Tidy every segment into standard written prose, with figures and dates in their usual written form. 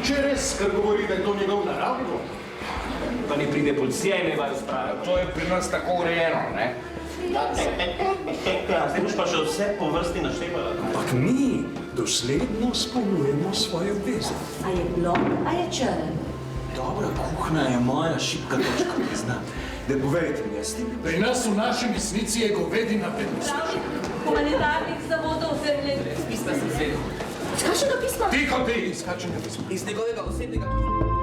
Če je res, kar govori, da je to njegov naravni dom. Pa ne pride policija in ne va razpravlja. To je pri nas tako urejeno, ne? Zdaj boš pa še vse po vrsti naštevala. Ampak mi dosledno spolnjujemo svoje obveze. A je blond, a je črn? Dobra kuhna je moja šibka točka, priznam. Da povejte mi, jaz ti... Pri nas v naši mesnici je govedina prednost. Humanitarnih zavodov zemlje. Z pisma sem zvedel. Z kakšnega pisma? Tiho ti, iz kakšnega pisma? Iz njegovega osebnega pisma.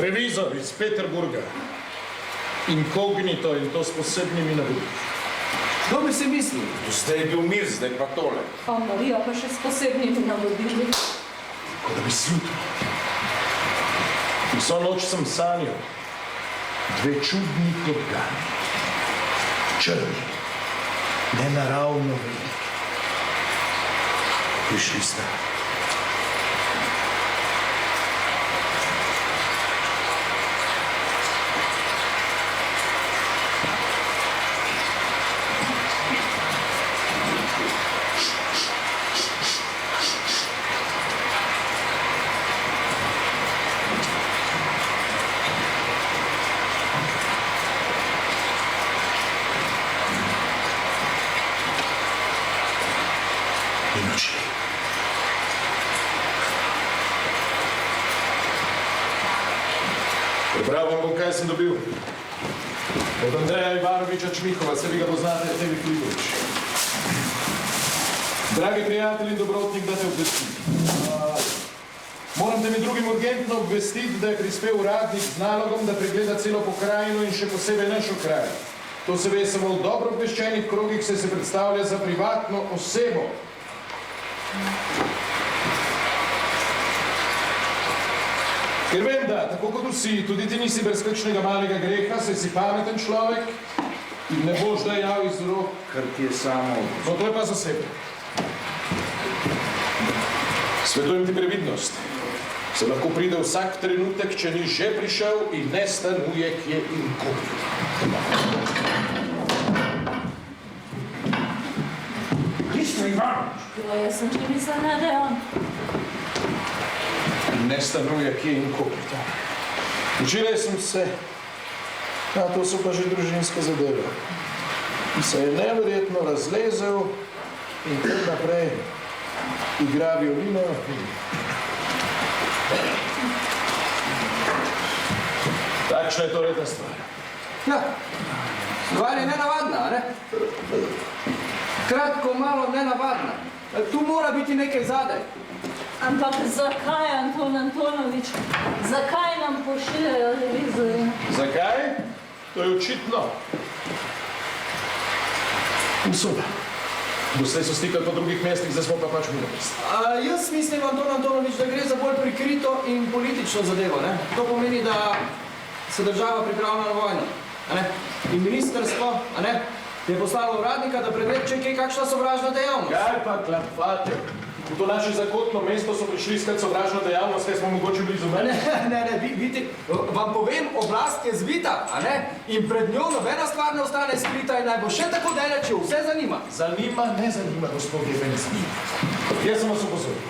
Revizor iz Peterburga. Inkognito in to s posebnimi navodili. Kdo bi si mislil? Zdaj je bil mir, zdaj pa tole. Pa Marija pa še s posebnimi navodili. Kot da bi zjutraj Vso noč sem sanjal. Dve čudni organi. Črni. Nenaravno veliki. Prišli sta. In odšli. Prebral vam bom, kaj sem dobil. Od Andreja Ivanoviča Čmihova, se vi ga poznate, Tevi Filipovič. Dragi prijatelji in dobrotnik, da te obvestim. Moram te med drugim urgentno obvestiti, da je prispel uradnik z nalogom, da pregleda celo pokrajino in še posebej našo kraj. To se ve samo v dobro obveščenih krogih, se predstavlja za privatno osebo. Ker vem, da, tako kot vsi, tudi ti nisi brez kakšnega malega greha, saj si pameten človek in ne boš dajal iz rok, kar ti je samo. No, to je pa za sebe. Svetujem ti previdnost. Se lahko pride vsak trenutek, če ni že prišel in ne stanuje, kje in koliko. Kristo Ivanovič! Jo, jaz sem tudi mislila, da je on. Ne stanuje, kje in koliko. Včeraj sem se, to so pa že družinske zadeve, se je neverjetno razlezel in kar naprej igra violino. Takšna je torej ta stvar. Ja, stvar je nenavadna, ne? Kratko, malo nenavadna. Tu mora biti nekaj zadaj. Ampak zakaj, Anton Antonovič? Zakaj nam pošiljajo revizorje? Zakaj? To je očitno. Usoda. Doslej so stikali po drugih mestih, zdaj smo pa pač mi na mestu. Jaz mislim, Anton Antonovič, da gre za bolj prikrito in politično zadevo, ne? To pomeni, da se država pripravlja na vojno, a ne? In ministrstvo, a ne, je poslalo uradnika, da pregled, če je kakšna sovražna dejavnost. Kaj pa klapate? V to naše zakotno mesto so prišli iskati sovražno dejavnost, kaj smo mogoče blizu mene? Ne, vidite, vam povem, oblast je zvita, a ne? In pred njo nobena stvar ne ostane skrita in naj bo še tako daleč, če vse zanima. Zanima, ne zanima, gospodje, me ne zanima. Jaz sem vas upozoril.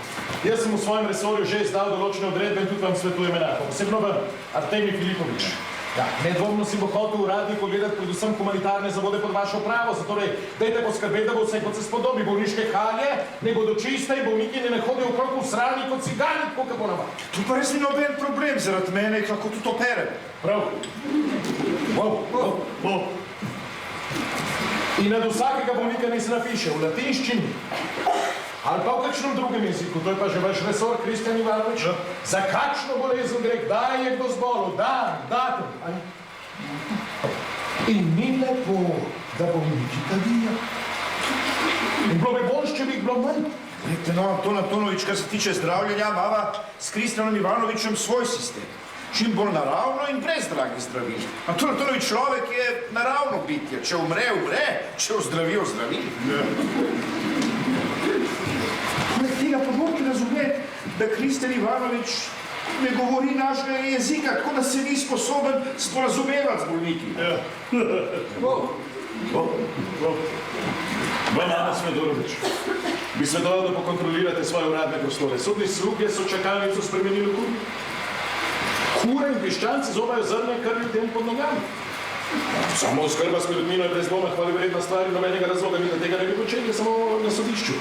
Jaz sem v svojem resorju že izdal določene odredbe in tudi vam svetujem enako. Posebno vam, Artemij Filipovič. Ja, nedvomno si bo hotel uradnik pogledati predvsem humanitarne zavode pod vašo pravo, zatorej dajte poskrbeti, da bo vse kot se spodobi. Bolniške halje ne bodo čiste in bolniki ne hodijo okrog v srani kot cigani, tako kako navadi. Tu pa res ni noben problem, zaradi mene jih lahko tudi operem. Prav. In nad vsakega bolnika naj se napiše v latinščini ali pa v kakšnem drugem jeziku, to je pa že vaš resor, Kristjan Ivanovič, za kakšno bolezen gre, kdaj je kdo zbolel, dan, datum. In ni lepo, da bolniki kadijo. In bilo bi bolj, če bi jih bilo manj. Glejte, no, Anton Antonovič, kar se tiče zdravljenja, imava s Kristjanom Ivanovičem svoj sistem. Čim bolj naravno in brez dragih zdravil. Anton Antonovič človek je naravno bitje. Če umre, umre, če ozdravi, ozdravi. Tega pa morate razumeti, da Kristjan Ivanovič ne govori našega jezika, tako da se ni sposoben sporazumevati z bolniki. Banana Smedorovič, bi svetoval, da pokontrolirate svoje uradne prostore. Sodni sluge so čakalnico spremenili v kup. Kure in piščanci zobajo zrne krvi tem pod nogami. Samo oskrba s perutnino je brez dvoma hvalevredna stvar in nobenega razloga ni, da tega ne bi počeli samo na sodišču.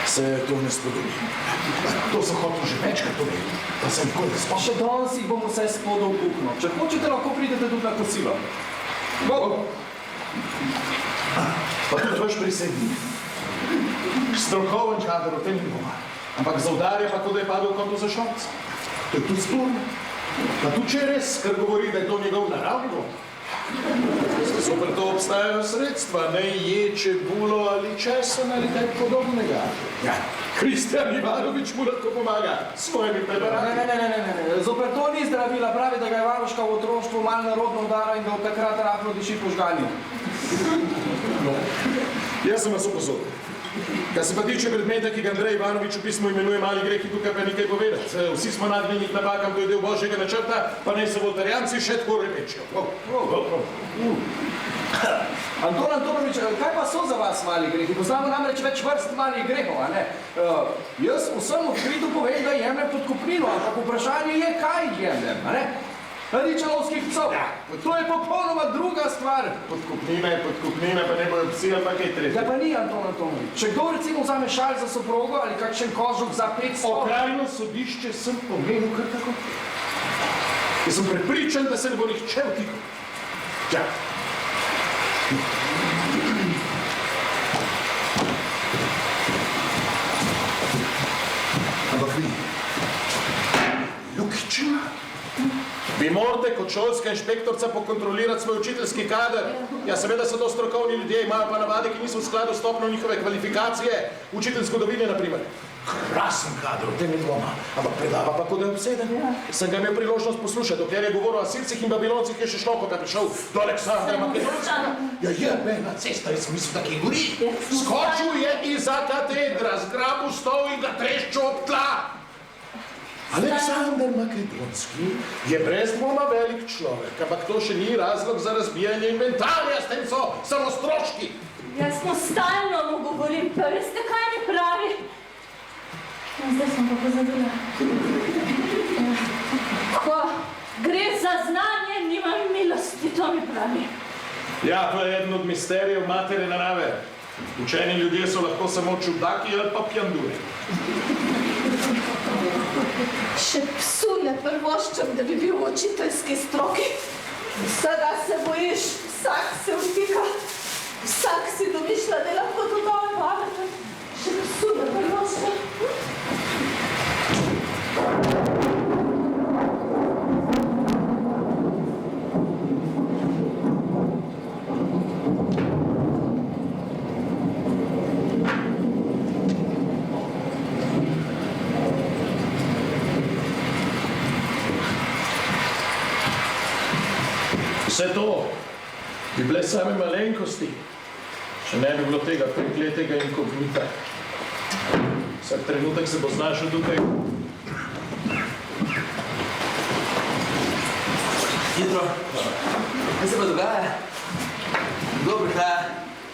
Se to ne spodobi. To sem hotel že večkrat povedati, pa sem nikoli ne spomnil. Še danes jih bom vse spodov buknil. Če hočete, lahko pridete tudi na kosilo. Pa tudi vaš prisednik. Strokoven kader o tem ni dvoma. Ampak zaudarja pa to, da je padel kot za šolc. To je tudi sporno. Pa tudi če je res, kar govori, da je to njegov naravni dom. Zoper to obstajajo sredstva, ne je čebulo ali česen ali kaj podobnega. Ja, Kristjan Ivanovič mu lahko pomaga s svojimi preparati. Ne. Zoper to ni zdravila, pravi, da ga je Varuška v otroštvu malo narodno udara in da od takrat rahlo diši po žganju. No, jaz sem vas opozoril. Kar se pa tiče predmeta, ki ga Andrej Ivanovič v pismu imenuje mali greh, in tukaj pa nekaj povedati. Vsi smo nagnjeni k napakam, to je del Božjega načrta, pa naj se voltarjanci še tako repečijo. Anton Antonovič, kaj pa so za vas mali grehi? Poznamo namreč več vrst malih grehov, a ne? Jaz vsem odkrito povem, da jemljem podkupnino, ampak vprašanje je, kaj jemljem, a ne? Radičalovskih psov. To je popolnoma druga stvar. Podkupnina je podkupnina, pa ne bojo psi, ali pa kaj tretje. Ja pa ni, Anton Antonovič. Če kdo recimo vzame šal za soprogo ali kakšen kožuk za 500... Okrajno sodišče sem pomenil kar tako. Jaz sem prepričan, da se ne bo nihče vtikal. Ja. Ampak vi, Lukičina, vi morate kot šolska inšpektorca pokontrolirati svoj učiteljski kader. Ja, seveda so to strokovni ljudje, imajo pa navade, ki niso v skladu s stopnjo njihove kvalifikacije. Učitelj zgodovine, na primer. Krasen kader, o tem ni dvoma, ampak predava pa, kot da je obseden. Sem ga imel priložnost poslušati, dokler je govoril o Asircih in Babiloncih, je še šlo, kot je prišel do Aleksandra Makedonskega. Ja, jebena cesta, jaz sem mislil, da kaj gori. Skočil je iza katedra, zgrabil stol in ga treščil ob tla. Aleksandar Makedonski je brez dvoma velik človek, ampak to še ni razlog za razbijanje inventarja, s tem so samo stroški. Jaz mu stalno mu govorim, pa veste, kaj mi pravi? Zdaj sem pa pozabila. Ko gre za znanje, nimam milosti, to mi pravi. Ja, to je eden od misterijev matere narave. Učeni ljudje so lahko samo čudaki ali pa pjandure. Še psu ne prvoščam, da bi bil v učiteljski stroki. Vsega se bojiš, vsak se vtika, vsak si domišlja, da je lahko to dovolj pameten. Še psu ne prvoščam. Vse to bi bile same malenkosti, če ne bi bilo tega prekletega inkognita. Vsak trenutek se bo znašel tukaj. Hitro. Kaj se pa dogaja? Kdo prihaja?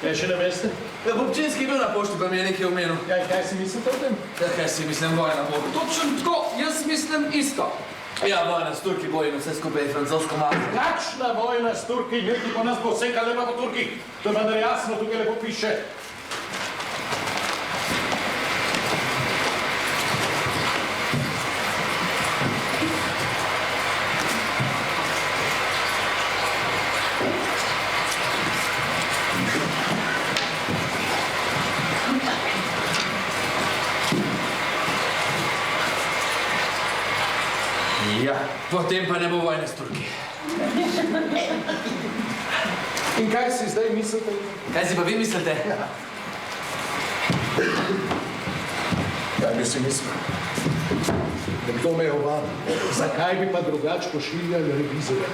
Kaj še ne veste? Ja, občinski je bil na pošti, pa mi je nekaj omenil. Ja, kaj si mislite o tem? Ja, kaj si mislim, vojna bo. Točno tako, jaz mislim isto. Ja, vojna s Turki bo in vse skupaj francosko malo. Kakšna vojna s Turki? Nekaj po nas bo vseka lepa po Turkih. To je vendar jasno, tukaj lepo piše. Ja, potem pa ne bo vojne s Turki. In kaj si zdaj mislite? Kaj si pa vi mislite? Ja. Kaj bi si mislil? Nekdo me je ovabil. Zakaj bi pa drugače pošiljali revizorja?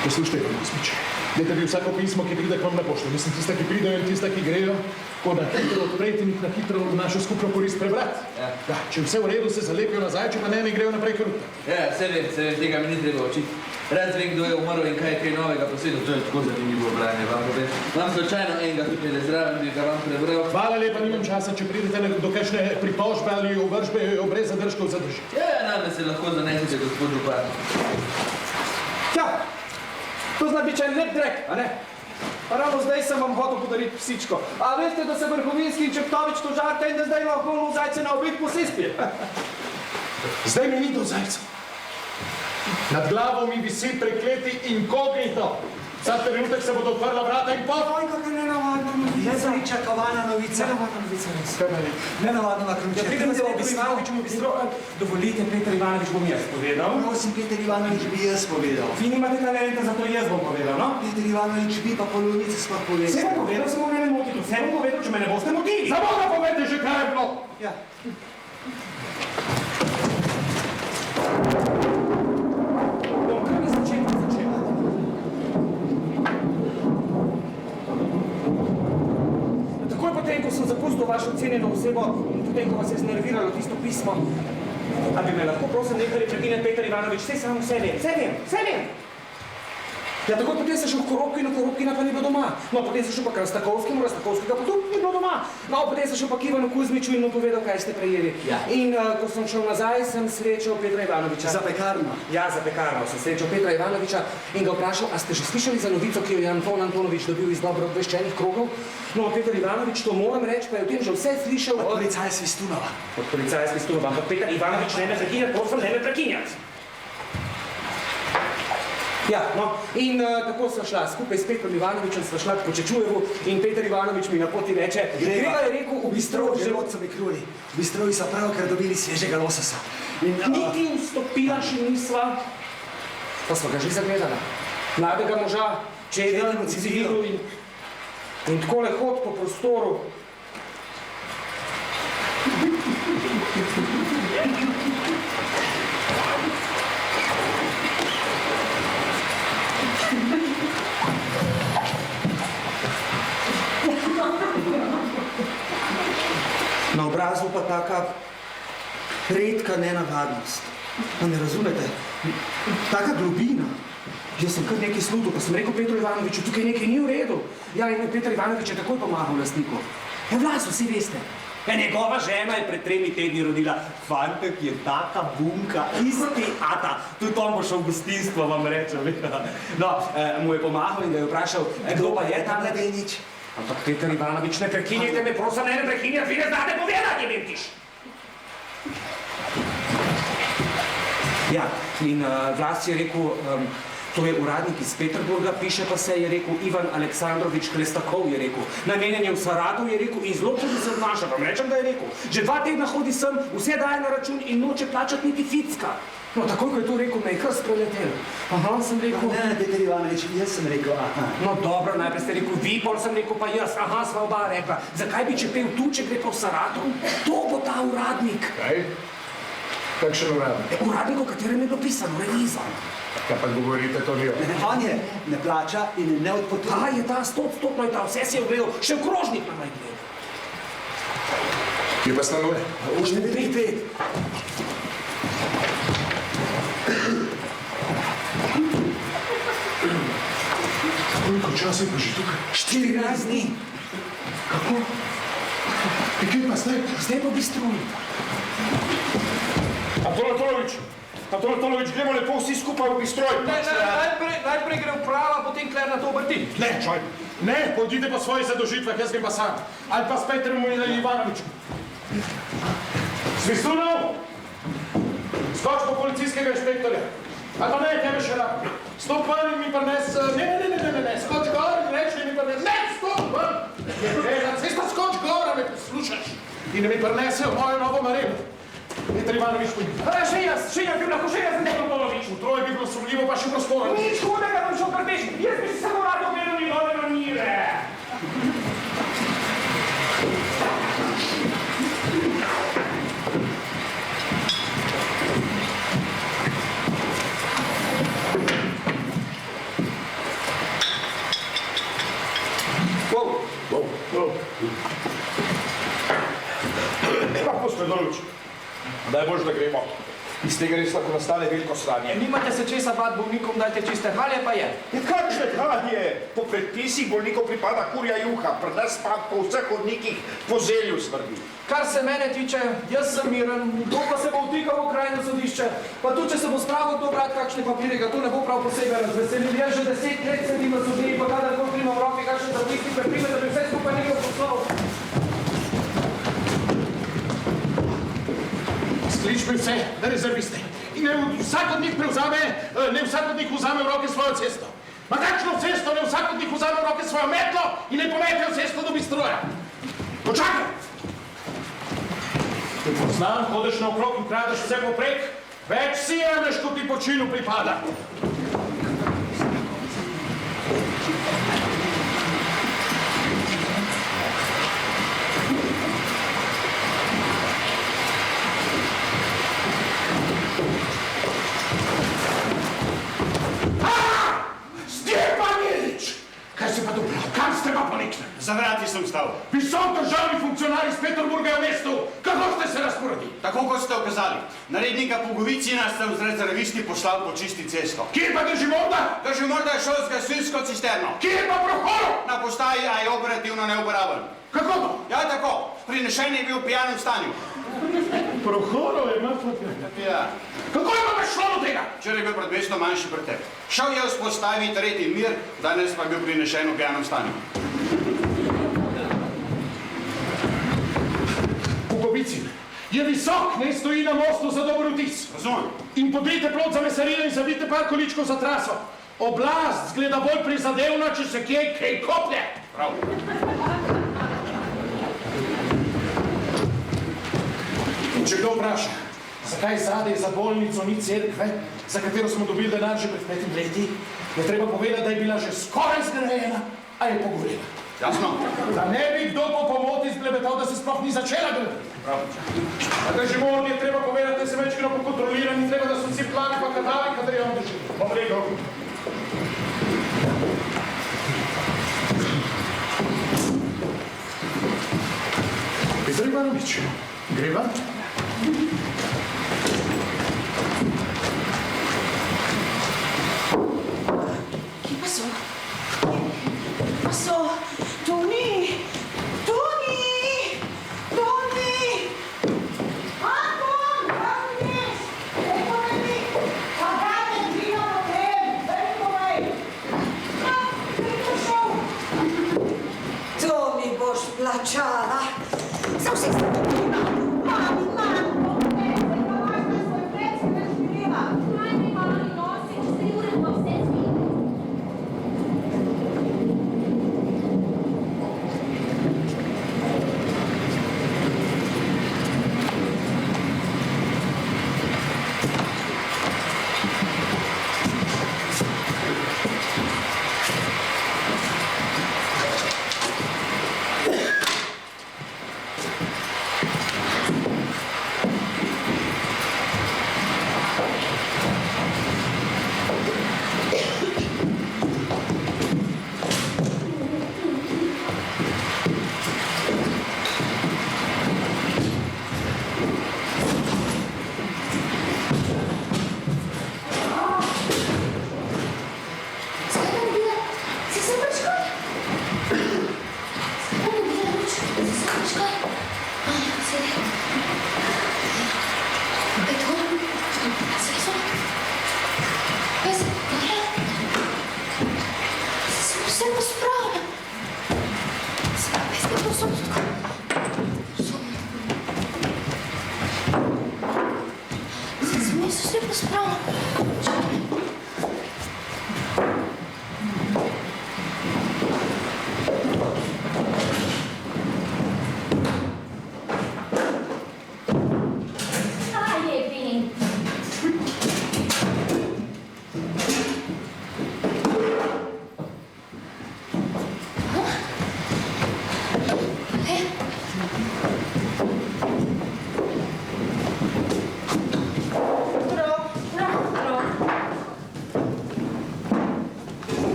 Poslušajte, Kuzmič, dajte vi vsako pismo, ki pride k vam na pošto. Mislim, tista, ki pridejo in tista, ki grejo, ko na hitro odpreti in jih na hitro v našo skupno korist prebrati. Ja, če vse v redu, se zalepijo nazaj, če pa ne grejo naprej kruta. Ja, se vem, tega mi ni treba učiti. Rad vem, kdo je umrl in kaj je kaj novega posebno. To je tako zanimivo branje, vam povem. Vam slučajno enega tukaj le zraven, bi ga vam prebral. Hvala lepa, nimam časa, če pridete do kakšne pritožbe ali uvržbe, jo brez zadržkov zadržite. Ja, nam da se lahko zanesete, gospod župan. Ja, to zna biti en lep drek, a ne? Pa ravno zdaj sem vam hotel podariti psičko. A veste, da se Vrhovinski in Čeptovič tožarta in da zdaj lahko v zajce na obid posespije? Zdaj mi ni do zajca. Nad glavo mi visi prekleti inkognito. Vsak trenutek se bodo odprla vrata in pot. Oj, kakšna nenavadna novica. Nepričakovana novica. Nenavadna novica, res. Nenavadno na krmče. Pridem se Peter Ivanoviču v bistro. Dovolite, Peter Ivanovič bom jaz povedal. Prosim, Peter Ivanovič bi jaz povedal. Vi nimate talenta, zato jaz bom povedal, no? Peter Ivanovič bi pa polovice sploh povedal. Vse bom povedal, samo me ne motite. Vse bom povedal, če me ne boste motili. Samo da povete že, kaj je bilo. Ja. Bom kar iz začetka začel. Takoj potem, ko sem zapustil vašo cenjeno osebo in potem, ko vas je znerviralo tisto pismo, a bi me lahko prosim nekaj prekine Peter Ivanovič, vse vem. Ja, takoj potem sem šel v Korobkina pa ni bilo doma. No, potem sem šel pa k Rastakovskemu, Rastakovskega pa tudi ni bilo doma. No, potem sem šel pa k Ivanu Kuzmiču in mu povedal, kaj ste prejeli. Ja. In ko sem šel nazaj, sem srečal Petra Ivanoviča. Za pekarno. Ja, za pekarno sem srečal Petra Ivanoviča in ga vprašal, a ste že slišali za novico, ki jo je Anton Antonovič dobil iz dobro obveščenih krogov? No, Peter Ivanovič, to moram reči, pa je o tem že vse slišal Od policaja Svistunova. Od policaja Svistunova, ampak Peter Ivanovič ne me prekinjati, prosim, ne me prekinjati. Ja, no, in tako sva šla skupaj s Petrom Ivanovičem, sva šla po Čečujevu in Peter Ivanovič mi na poti reče, greva je rekel v bistro, Želodca mi kruli. V bistroji so pravkar dobili svežega lososa. niti vstopila še nisva, pa sva ga že zagledala. Mladega moža, čevelj v civilu in takole hod po prostoru. Na obrazu pa taka redka nenavadnost. Pa ne razumete? Taka globina. Jaz sem kar nekaj slutil, pa sem rekel Petru Ivanoviču, tukaj nekaj ni v redu. Ja, in Peter Ivanovič je takoj pomagal lastniku. Ja, Vlas, vsi veste. Ja, njegova žena je pred 3 tedni rodila. Fantek je taka bunka, isti ata. Tudi on bo šel v gostinstvo, vam rečem. No, mu je pomagal in ga je vprašal, kdo pa je ta mladenič? Ampak Peter Ivanovič, ne prekinjajte me, prosim, ne prekinjati, vi ne znate povedati, Vemtiš. Ja, in Vlas je rekel, to je uradnik iz Peterburga, piše pa se, je rekel Ivan Aleksandrovič Klestakov, je rekel. Namenjen je v Saratov, je rekel, in zelo čudno se odnaša, vam rečem, da je rekel. Že 2 tedna hodi sem, vse daje na račun in noče plačati niti ficka. No, takoj, ko je to rekel, me je kar spreletel. Aha, sem rekel... Ne, Peter Ivanovič, jaz sem rekel, aha. No, dobro, najprej ste rekel vi, pol sem rekel pa jaz. Aha, sva oba rekla. Zakaj bi če pel tu, če gre pa v Saratov? To bo ta uradnik. Kaj? Kakšen uradnik? Uradnik, o katerem je bilo pisano, revizor. Kaj pa govorite to vi? On je ne plača in ne odpotuje. Ta je ta, 100% je ta, vse si je ogledal, še v krožnik nam je gledal. Kje pa stanuje? V številki 5. Koliko časa je pa že tukaj? 14 dni. Kako? In kje pa zdaj? Zdaj pa bistruji. Anton Antonovič, gremo lepo vsi skupaj v bistroj. Najprej gre uprava, potem Kler na to obrti. Ne, čaj. Ne, pojdite po svoje zadožitvah, jaz grem pa sam. Ali pa s Petrom Ivanovičem. Svistunov! Skoč po policijskega inšpektorja. A to ne, tebe še rad. Stop ven in mi prines... Ne, skoč gor in reči mi prines... Ne, stop ven! Cesta, skoč gor, a me poslušaš. In mi prinesejo mojo novo marelo. Peter Ivanovič, Še jaz bi lahko, še jaz sem Antonovič. v troje bi bilo sumljivo, pa še prostora. Nič hudega, bom šel prveč. Jaz bi si samo rad ogledal njegove manire. Posledujoč, daj Bož, da gremo. Iz tega res lahko nastane veliko stanje. Nimate se česa bati bolnikom, dajte čiste halje, pa je. In kakšne halje? Po predpisih bolnikov pripada kurja juha, pri nas pa po vseh hodnikih po zelju smrdi. Kar se mene tiče, jaz sem miren, kdo pa se bo vtikal v okrajno sodišče, pa tudi, če se bo spravil to brati kakšne papirje, ga to ne bo prav posebej razveselil. Jaz že 10 let sedim na sodiji, pa kadarkoli prima v roki kakšen zapisnik, prime, da bi vse skupaj nekaj poslal. Sklič mi vse, da rezerviste. In ne vsak od njih vzame v roke svojo cesto. Ma kakšno cesto ne vsak od njih vzame v roke svojo metlo in ne pometejo cesto do bistroja? Počakaj! Te poznam, hodeš naokrog in kradeš vse poprek, več si jemeš, kot ti po činu pripada. Kaj si pa tu prav? Kam ste pa ponikli? Za vrati sem stal. Visok državni funkcionar iz Peterburga je v mestu. Kako ste se razporedili? Tako kot ste okazali. Narednika Pogovicina ste v rezervisti poslal počistit cesto. Kje pa drži morda? Drži morda je šel z gasilsko cisterno. Kje je pa Prohorov? Na postaji, a je operativno neuporaben. Kako to? Ja, tako. Prinešen je bil v pijanem stanju. Prohorov je mrtvo. Ja. Kako je pa šlo do tega? Včeraj je bil pred 200 manjši pretep. Šel je vzpostaviti tretji mir, danes pa je bil prinešen v pijanem stanju. Pogovicin je visok, ne stoji na mostu za dober vtis. Razumem. In podrite plot za mesarilo in zavite par količkov za traso. Oblast zgleda bolj prizadevna, če se kaj koplje. Prav. In če kdo vpraša, zakaj zadaj za bolnico ni cerkve, za katero smo dobili denar že pred 5 leti, je treba povedati, da je bila že skoraj zgrajena, a je pogorela. Jasno. Da ne bi kdo po pomoti zglebetal, da se sploh ni začela gledati. Prav. A da že morali je treba povedati, da se večkrat pokontrolirani, treba, da so vsi plani pa kadali, kadar je on drži. Bom rekel. Peter Ivanovič, greva? Kje pa so? Pa so? Toni! Toni! Toni! Anton! Kam greš? Daj povej mi! Pa brate, dvina potem! Daj mi povej! Kaj je šel? To mi boš plačala! Za vse stopina! Mami, povej, da imaš na svoj plec, da živela! Kaj mi mami nosi, če se Jure pa vse svi?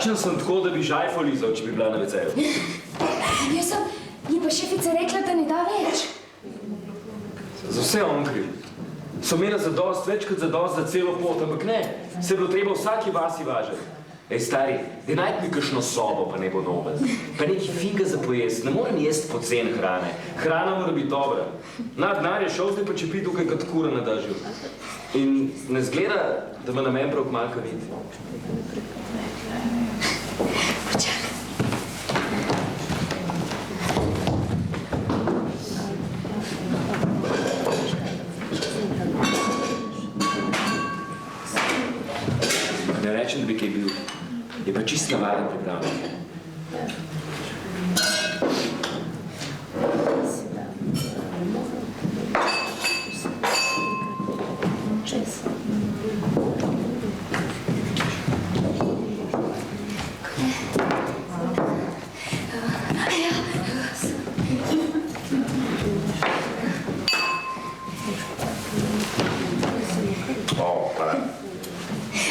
Lačen sem tako, da bi žajfo lizal, če bi bila na WC-ju. Jaz sem, je pa šefica rekla, da ne da več. Za vse on kriv. So imela zadost, več kot zadost za celo pot, ampak ne. Se je bilo treba vsaki vasi važati. Ej, stari, da najti mi kakšno sobo, pa ne bo noben. Pa neki finga za pojest. Ne morem jesti pocen hrane. Hrana mora biti dobra. Na denar je šel, zdaj pa čepi tukaj kot kura na dežju. In ne zgleda, da me na meni prav kmalka vidi. Ne rečem, da bi kaj bil. Je pa čist navaden pripravnik.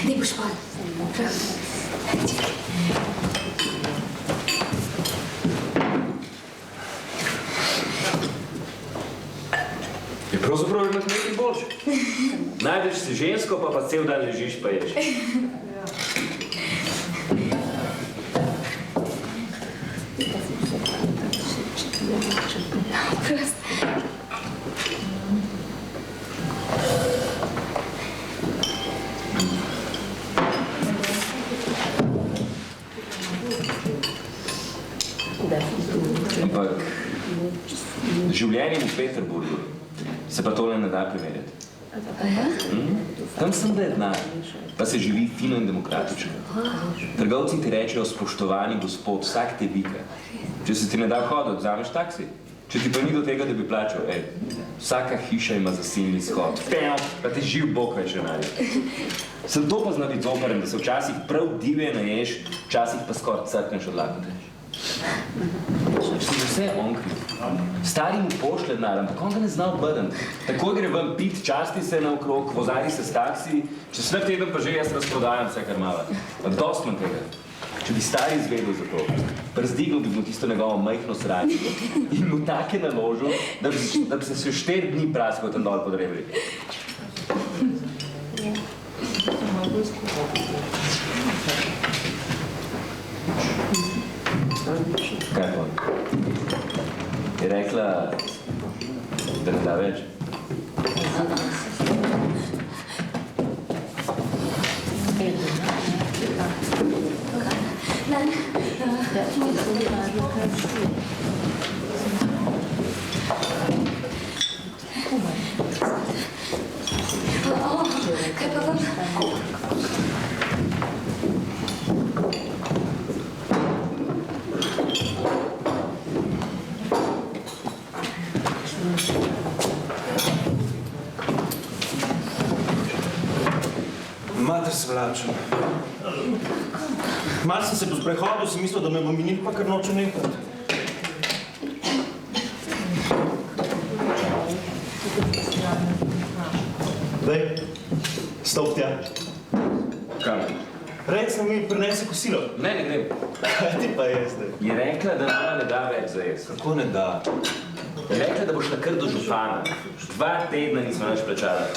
Dej boš pal. Je pravzaprav imaš nekaj boljše. Najdeš si žensko, pa cel dan ležiš pa ješ. Prost. Ampak z življenjem v Peterburgu se pa tole ne da primerjati. Tam sem denar, pa se živi fino in demokratično. Trgovci ti rečejo spoštovani gospod, vsak te vika. Če se ti ne da hoditi, vzameš taksi. Če ti pa ni do tega, da bi plačal, vsaka hiša ima zasilni shod. Pa te živ bog več denarja. Sem to pa zna biti zoprem, da se včasih prav divje naješ, včasih pa skoraj crkneš od lakote. Si vse on kriv. Stari mu pošle denar, ampak on ga ne zna obrniti. Takoj gre ven pit, časti se naokrog, vozari se s taksi, čez slab teden pa že jaz razprodajam vse, kar mala. Ampak dost manj tega. Če bi stari izvedel za to, prezdignil bi mu tisto njegovo majhno srajčko in mu take naložil, da bi se 4 dni praskal tam dol pod rebri. Kaj pa? Je rekla, da ne da več? Kaj pa vam? Mater se vlačem. Malo sem se po sprehodu, sem mislil, da me bo minil, pa kar noče nekrat. Dej, stop tja. Kam? Recno mi prinese kosilo. Ne, ne grem. Kaj ti pa je zdaj? Je rekla, da nama ne da več za jaz. Kako ne da? Je rekla, da boš kar do župana. 2 tedna nismo več plačala.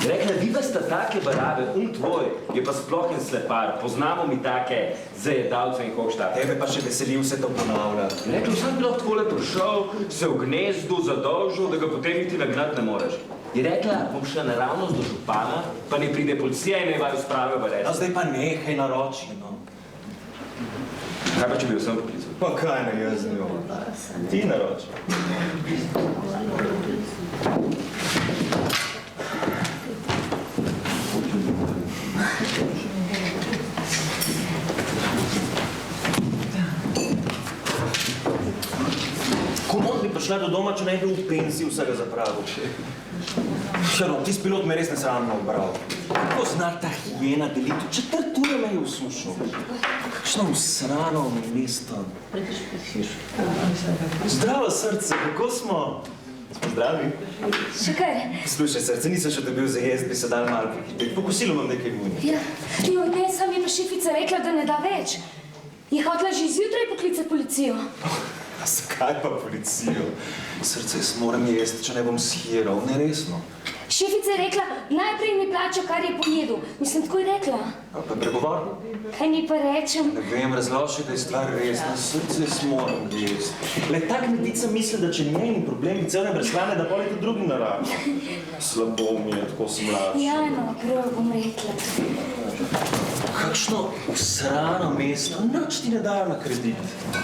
Je rekla, vi pa sta take barabe, tvoj je pa sploh en slepar, poznamo mi take zajedavce in hočta. Tebe pa še veseli vse to ponavlja. Je rekla, vsak bi lahko takole prišel, se v gnezdu zadolžil, da ga potem niti nagnati ne moreš. Je rekla, bom šla naravnost do župana, pa ne pride policija in ne vaju spravijo v reči. A zdaj pa nehaj naroči, no. Kaj pa, če bi jo sem poklical? Pa kaj ne jaz z njo? Ti naroči. Komod bi prišla do doma, če ne bi v pensiji vsega zapravil. Šaro, tis pilot me res nesramno obral. Kako zna ta hijena deliti? 4 ure me je uslušal. Kakšno usrano mesto. Zdravo srce, kako smo? Smo zdravi? Še kar? Slušaj, srce, nisem še dobil za jesti, bi se dal malo pohiteti. Po kosilu imam nekaj vunja. Ja, jo, ne, sam je pa šefica rekla, da ne da več. Je hotela že zjutraj poklicati policijo. A zakaj pa policijo? Srce, jaz moram jesti, če ne bom shiral, neresno. Šefica je rekla, najprej mi plača, kar je pojedel. Mislim, tako je rekla. A pa pregovoril? Kaj mi pa rečem? Ne vem, razloži, da je stvar resna. Srce, jaz moram jesti. Le tak medica misli, da če njeni problemi cel ne brezhrane, da pol je tudi drugim naravno. Slabo mi je, tako sem lačen. Ja, no, prav bom rekla. Kakšno usrano mesto, nič ti ne dajo na kredit.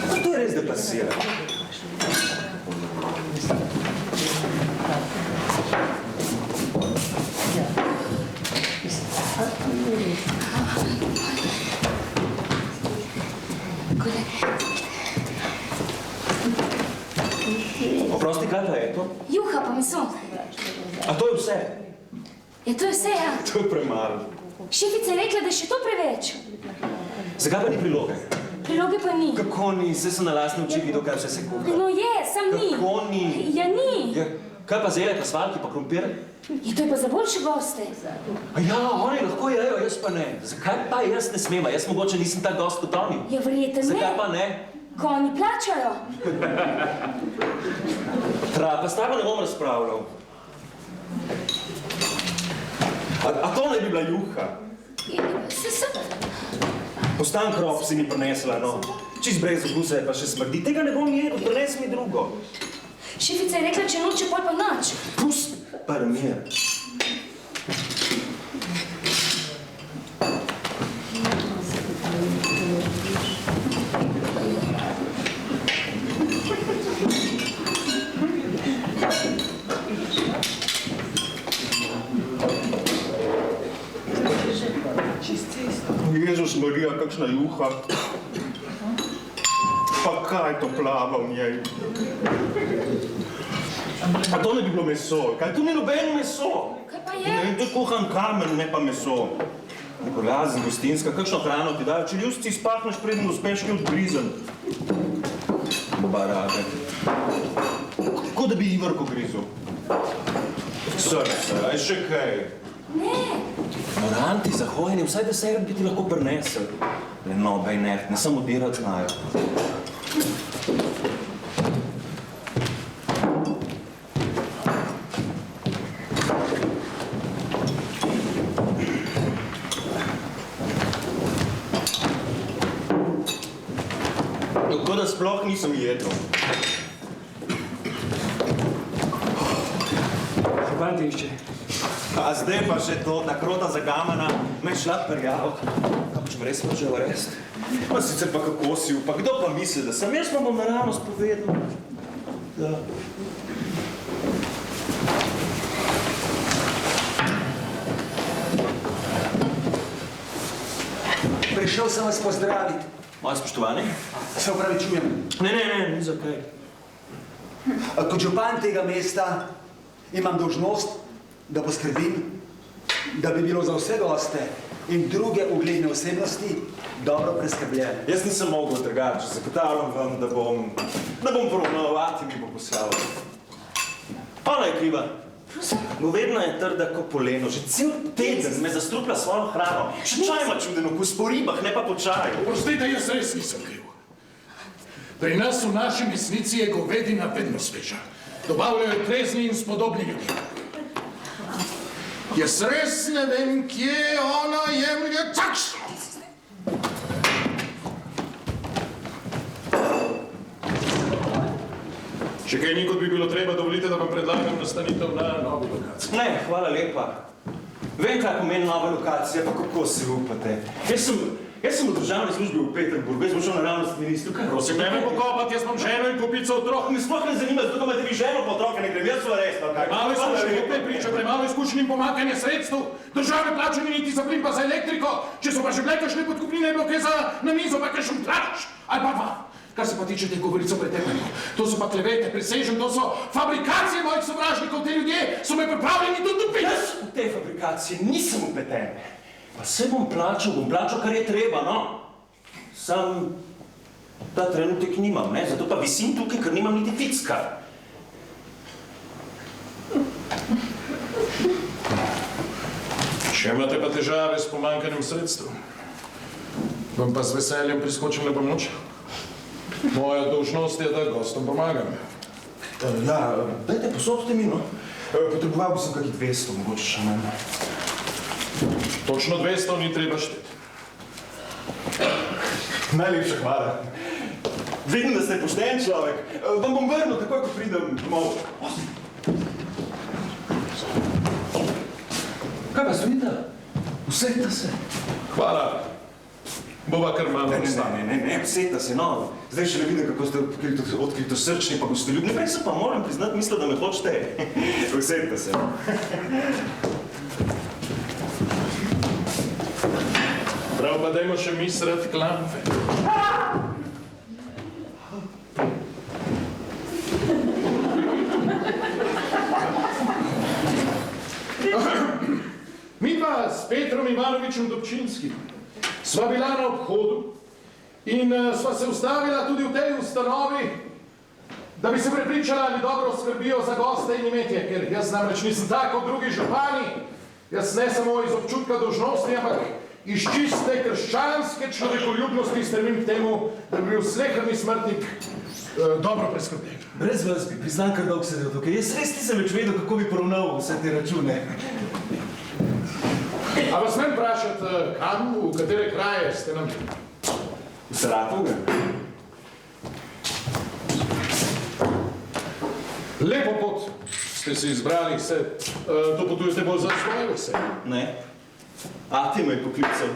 No, to je res deplasira. Oprosti, kaj pa je to? Juha pa meso. A to je vse? Ja, to je vse, ja. To je premalo. Šefica je rekla, da je še to preveč. Zakaj pa ni priloge? Priloge pa ni. Kako ni? Saj sem na lastne oči videl, kaj vse se kuha. No je, sam ni. Kako ni? Ja, ni. Ja, kaj pa zele, pa svalki, pa krompir? Ja, to je pa za boljše goste. A ja, oni lahko jejo, jaz pa ne. Zakaj pa jaz ne smema? Jaz mogoče nisem tak gost kot oni. Ja, verjete ne. Zakaj pa ne? Ko oni plačajo. Pa s tabo ne bom razpravljal. A to ne bi bila juha? Postan krop si mi prinesla, no. Čist brez okusa je pa še smrdi. Tega ne bom jedel, prines mi drugo. Šefica je rekla, če noče, pol pa nič. Pust, parmir. Jezus Marija, kakšna juha. Pa kaj to plava v njej? A to ne bi bilo meso? Kaj to ni nobeno meso? Kaj pa je? Ne, to je kuhan kamen, ne pa meso. Razen gostinska, kakšno hrano ti dajo? Če ljusci spahneš, preden uspeš kaj odgrizen. Barade. Kako da bi Ivarko grizel? Srce, aj še kaj? Ne. Moranti, zahojeni, vsaj desert bi ti lahko prinesel. Le nobe inertne, samo dirati znajo. Tako da sploh nisem jedel. Župan te išče. A zdaj pa še to, ta krota zagamana, me je šla prijaviti. Kaj boš me res počel rest? Pa sicer pa kako si upa, kdo pa misli, da sem jaz pa bom naravnost povedal? Da. Prišel sem vas pozdraviti. Moje spoštovani? Se opravičujem. Ne, ni za kaj. Kot župan tega mesta imam dolžnost, da poskrbim, da bi bilo za vse goste in druge ugledne osebnosti dobro preskrbljene. Jaz nisem mogel drugače, zagotavljam vam, da bom poravnavati mi bo poslal. Ona je kriva. Govedna je trda kot poleno, že cel teden me zastruplja svojo hrano. Še čaj ima čuden okus po ribah, ne pa po čaju. Prostite, jaz res nisem kriv. Pri nas v naši mesnici je govedina vedno sveža. Dobavljajo trezni in spodobni ljudje. Jaz res ne vem, kje ona jemlje takšno. Če kaj nikot bi bilo treba, dovolite, da vam predlagam nastanitev na novi lokaciji. Ne, hvala lepa. Vem, kaj pomeni nova lokacija, pa kako se upate. Jaz sem v državni službi v Peterburgu, jaz bom šel naravnost ministru, kaj Prosim, ne me pokopati, jaz imam ženo in kupico otrok. Me sploh ne zanima, zato imate vi ženo pa otroke, ne grem, jaz so resno, kaj? Premalo izkušnji, opet priča, premalo izkušnji in pomanjkanje sredstev. Države plačani niti za plin pa za elektriko. Če so pa že bile kakšne podkupnine, je bilo kaj za na mizo, pa kakšen trač ali pa dva. Kar se pa tiče te govorice o pretepanju, to so pa klevete, presežem, to so fabrikacije mojih sovražnikov, te ljudje so me pripravljeni dotopiti. Jaz v te fabrikacije nisem upeten. Pa se bom plačal, kar je treba, no. Sam ta trenutek nimam, ne, zato pa visim tukaj, ker nimam niti ficka. Če imate pa težave s pomanjkanjem sredstev, vam pa z veseljem priskočim na pomoč. Moja dolžnost je, da gostom pomagam. Ja, dajte, posodite mi, no. Potreboval bi sem kakih 200, mogoče še manj. Točno 200 ni treba šteti. Najlepša hvala. Vidim, da ste pošten človek. Vam bom vrnil takoj, ko pridem domov. Kaj pa stojite? Usedite se. Hvala. Bova kar malo ostane. Ne, usedite se, no. Zdaj še ne vidim, kako ste odkrito srčni pa gostoljubni. Prej se pa moram priznati, mislil, da me hočete. Usedite se. Prav pa dajmo še mi srati klamfe. Mi pa s Petrom Ivanovičem Dobčinskim sva bila na obhodu in sva se ustavila tudi v tej ustanovi, da bi se prepričala, ali dobro skrbijo za goste in imetje, ker jaz namreč nisem tak kot drugi župani, jaz ne samo iz občutka dolžnosti, ampak iz čiste krščanske človekoljubnosti stremim k temu, da bi bil sleherni smrtnik dobro preskrbljen. Brez vas bi priznam, kar dolgo sedel tukaj. Jaz res nisem več vedel, kako bi poravnal vse te račune. A vas smem vprašati, kam, v katere kraje ste nam? V Saratovga. Lepo pot ste si izbrali, se dopotujete bolj za svoje veselje. Ne. Ati me je poklical.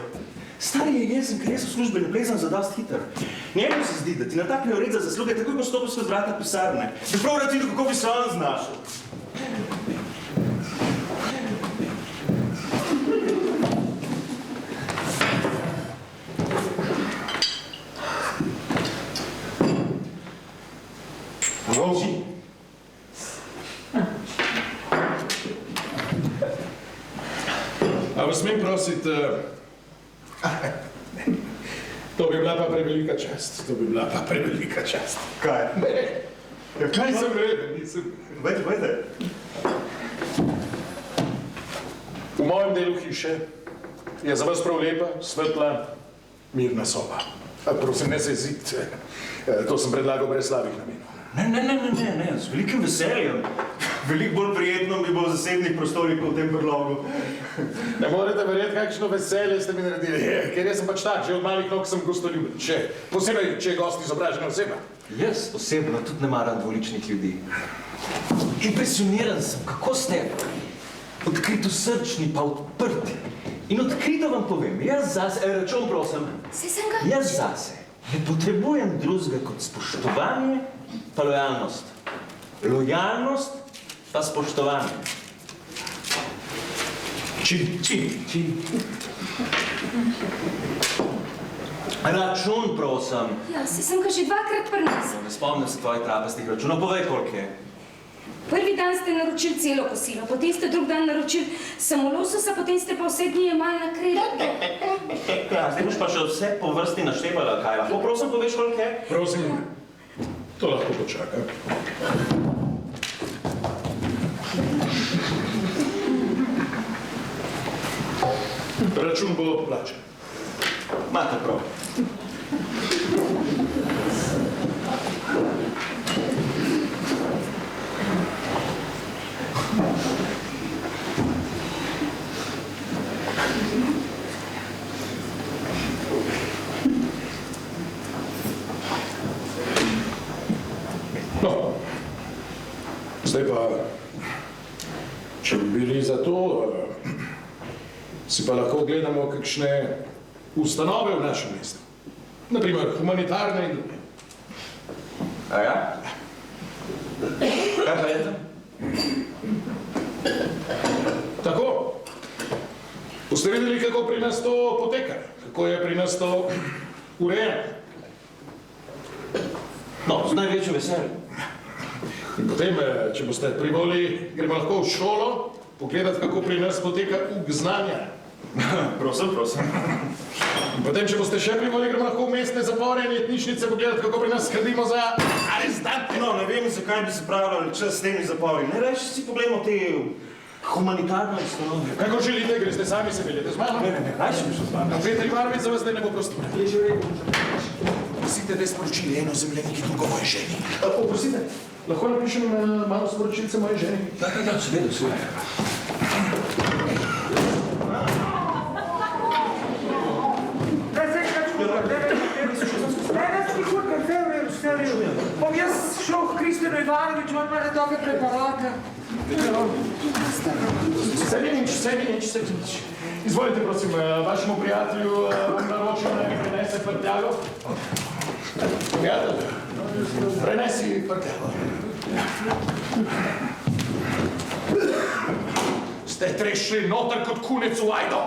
Stari je jezen, ker jaz v službi ne plezam zadost hiter. Njemu se zdi, da ti nataknejo red za zasluge, takoj ko stopil skozi vrata pisarne. Da prav rad vidim, kako bi se on znašel. Volži. A vas smem prositi, to bi bila pa prevelika čast, to bi bila pa prevelika čast. Kaj? Ne, nisem reden, nisem. Vajte. V mojem delu hiše je za vas prav lepa, svetla, mirna soba. Prosim, ne se jezite, to sem predlagal brez slabih namenov. Ne, z velikim veseljem. Veliko bolj prijetno bi bilo v zasebnih prostorih kot v tem brlogu. Ne morete verjeti, kakšno veselje ste mi naredili, ker jaz sem pač tak, že od malih nog sem gostoljuben, posebej, če je gost izobražena oseba. Jaz osebno tudi ne maram dvoličnih ljudi. Impresioniran sem, kako ste odkrito srčni pa odprti. In odkrito vam povem, jaz zase, račun prosim, jaz zase ne potrebujem drugega kot spoštovanje pa lojalnost. Lojalnost pa spoštovanje. Čim. Račun, prosim. Ja, sem ga že dvakrat prinesel. Ne spomnim se tvojih trapastih računov, povej, koliko je. Prvi dan ste naročili celo kosilo, potem ste drug dan naročili samo lososa, potem ste pa vse dni jemali na kredit. Ja, zdaj boš pa še vse po vrsti naštevala, kaj lahko, prosim, poveš, koliko je? Prosim, to lahko počaka. Račun bo plačen. Imate prav. No, zdaj pa, če bi bili za to, si pa lahko gledamo kakšne ustanove v našem mestu. Naprimer, humanitarne in druge. A ja? Kaj pa je tam? Tako. Boste videli, kako pri nas to poteka, kako je pri nas to urejeno. No, z največjim veseljem. In potem, če boste privoli, gremo lahko v šolo, pogledati, kako pri nas poteka uk znanja. Prosim, prosim. Potem, če boste še privoli, gremo lahko v mestne zapore in etničnice pogledati, kako pri nas skrbimo za arestante. No, ne vem, zakaj bi se pravljali čas s temi zapori. Ne reči si pogledamo te humanitarne ustanove. Kako želite, greste sami se peljete z mano? Ne, kaj še bi šel z vami? Peter Ivanović za vas zdaj ne bo prostora. Je že rekel. Prosite, da je sporočili eno zemljeniki, drugo moje ženi. Oprostite, lahko napišem malo sporočilce moje ženi? Da, seveda, seveda. Bom jaz šel k Kristjanu Ivanoviću, on ima dobre preparate. Vse ni nič. Izvolite, prosim, vašemu prijatelju vam naročim, naj mi prenese prtljago. Prijatelj, prenesi prtljago. Ste trešli noter kot kunec v ajdo?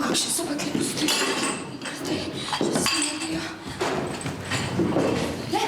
Kakšne so pa kleposti? Zdaj, že se ne. Le,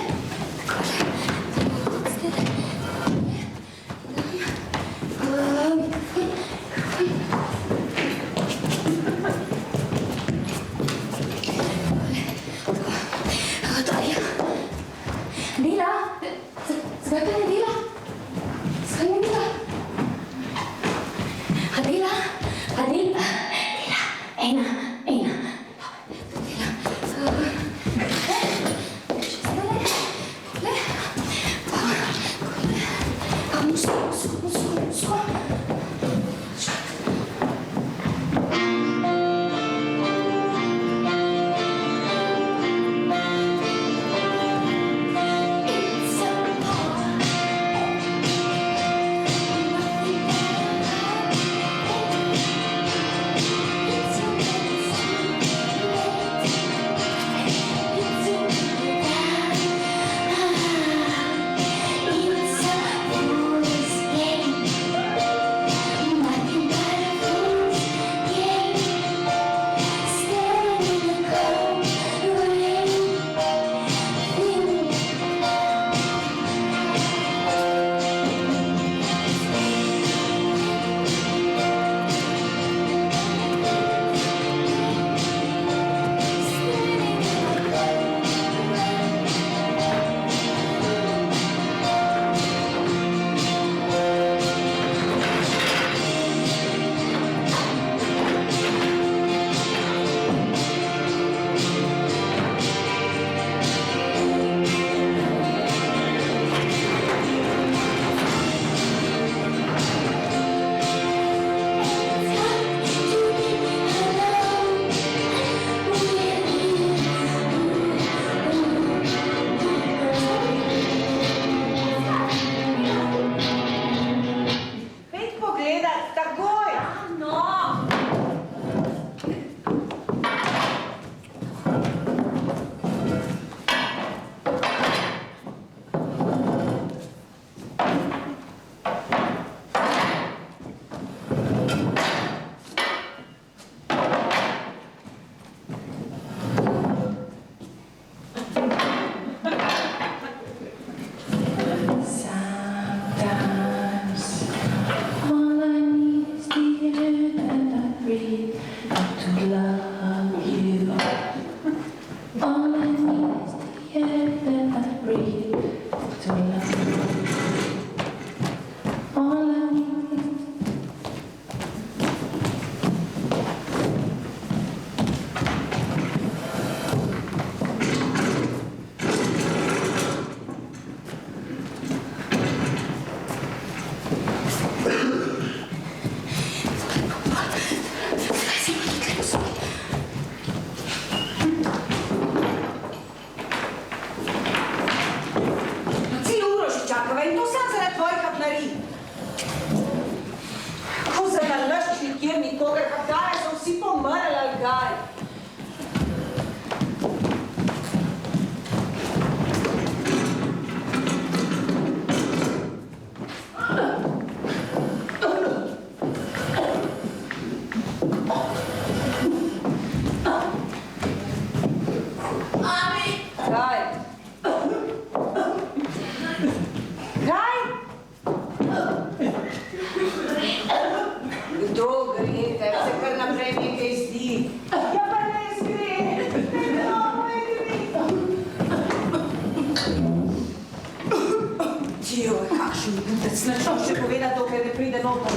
Joj, kakšen budec, načel še povedati, dokaj ne pride noter.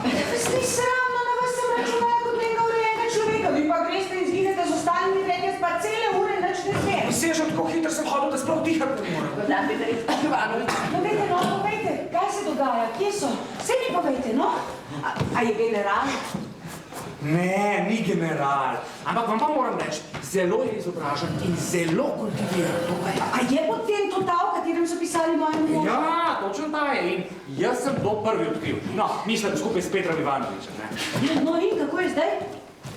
Vas ni sramno, da vas sem računala kot nekaj urejenega človeka, vi pa greste in zginete z ostalimi tretje spati cele ure in nič ne sme. Sežem, tako hitro sem hodil, da sploh dihati ne morem. Godam, Peter Ivanovič. Povejte, no, povejte, kaj se dogaja, kje so? Vse mi povejte, no? A je general? Ne, ni general. Ampak vam pa moram reči, zelo je izobražen in zelo kultiviran. A je potem to ta, o katerem so pisali mojem možu? Ja, točno ta je. In jaz sem to prvi odkril. No, mislim skupaj s Petrom Ivanovičem, ne. No in kako je zdaj?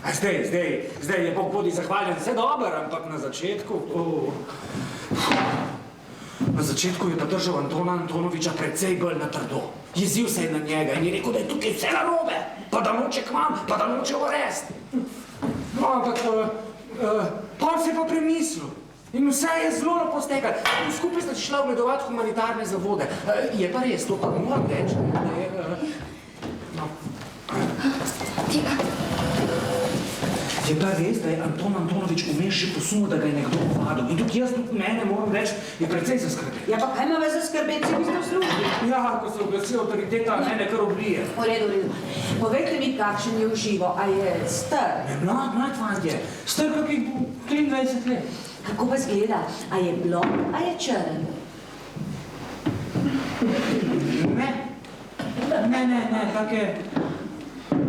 A zdaj je Bog bodi zahvaljen, vse dober, ampak na začetku... Na začetku je pa držal Antona Antonoviča precej bolj na trdo. Jezil se je na njega in je rekel, da je tukaj vse narobe, pa da noče k vam, pa da noče v arest. No, ampak pol se je pa premislil in vse je zelo lepo stekalo. Skupaj sta šla ogledovati humanitarne zavode. Je pa res, to pa moram reči, da je... Tega. Je pa res, da je Anton Antonovič vmes že posumil, da ga je nekdo ovadil. In tudi jaz, tudi mene, moram reči, je precej zaskrbljen. Ja, pa kaj ima vas zaskrbeti, se vi ste v službi? Ja, ko se oglasi avtoriteta, mene kar oblije. V redu. Povejte mi, kakšen je v živo, a je star? Mlad fant je, star kakih 23 let. Kako pa zgleda, a je blond, a je črn? Ne,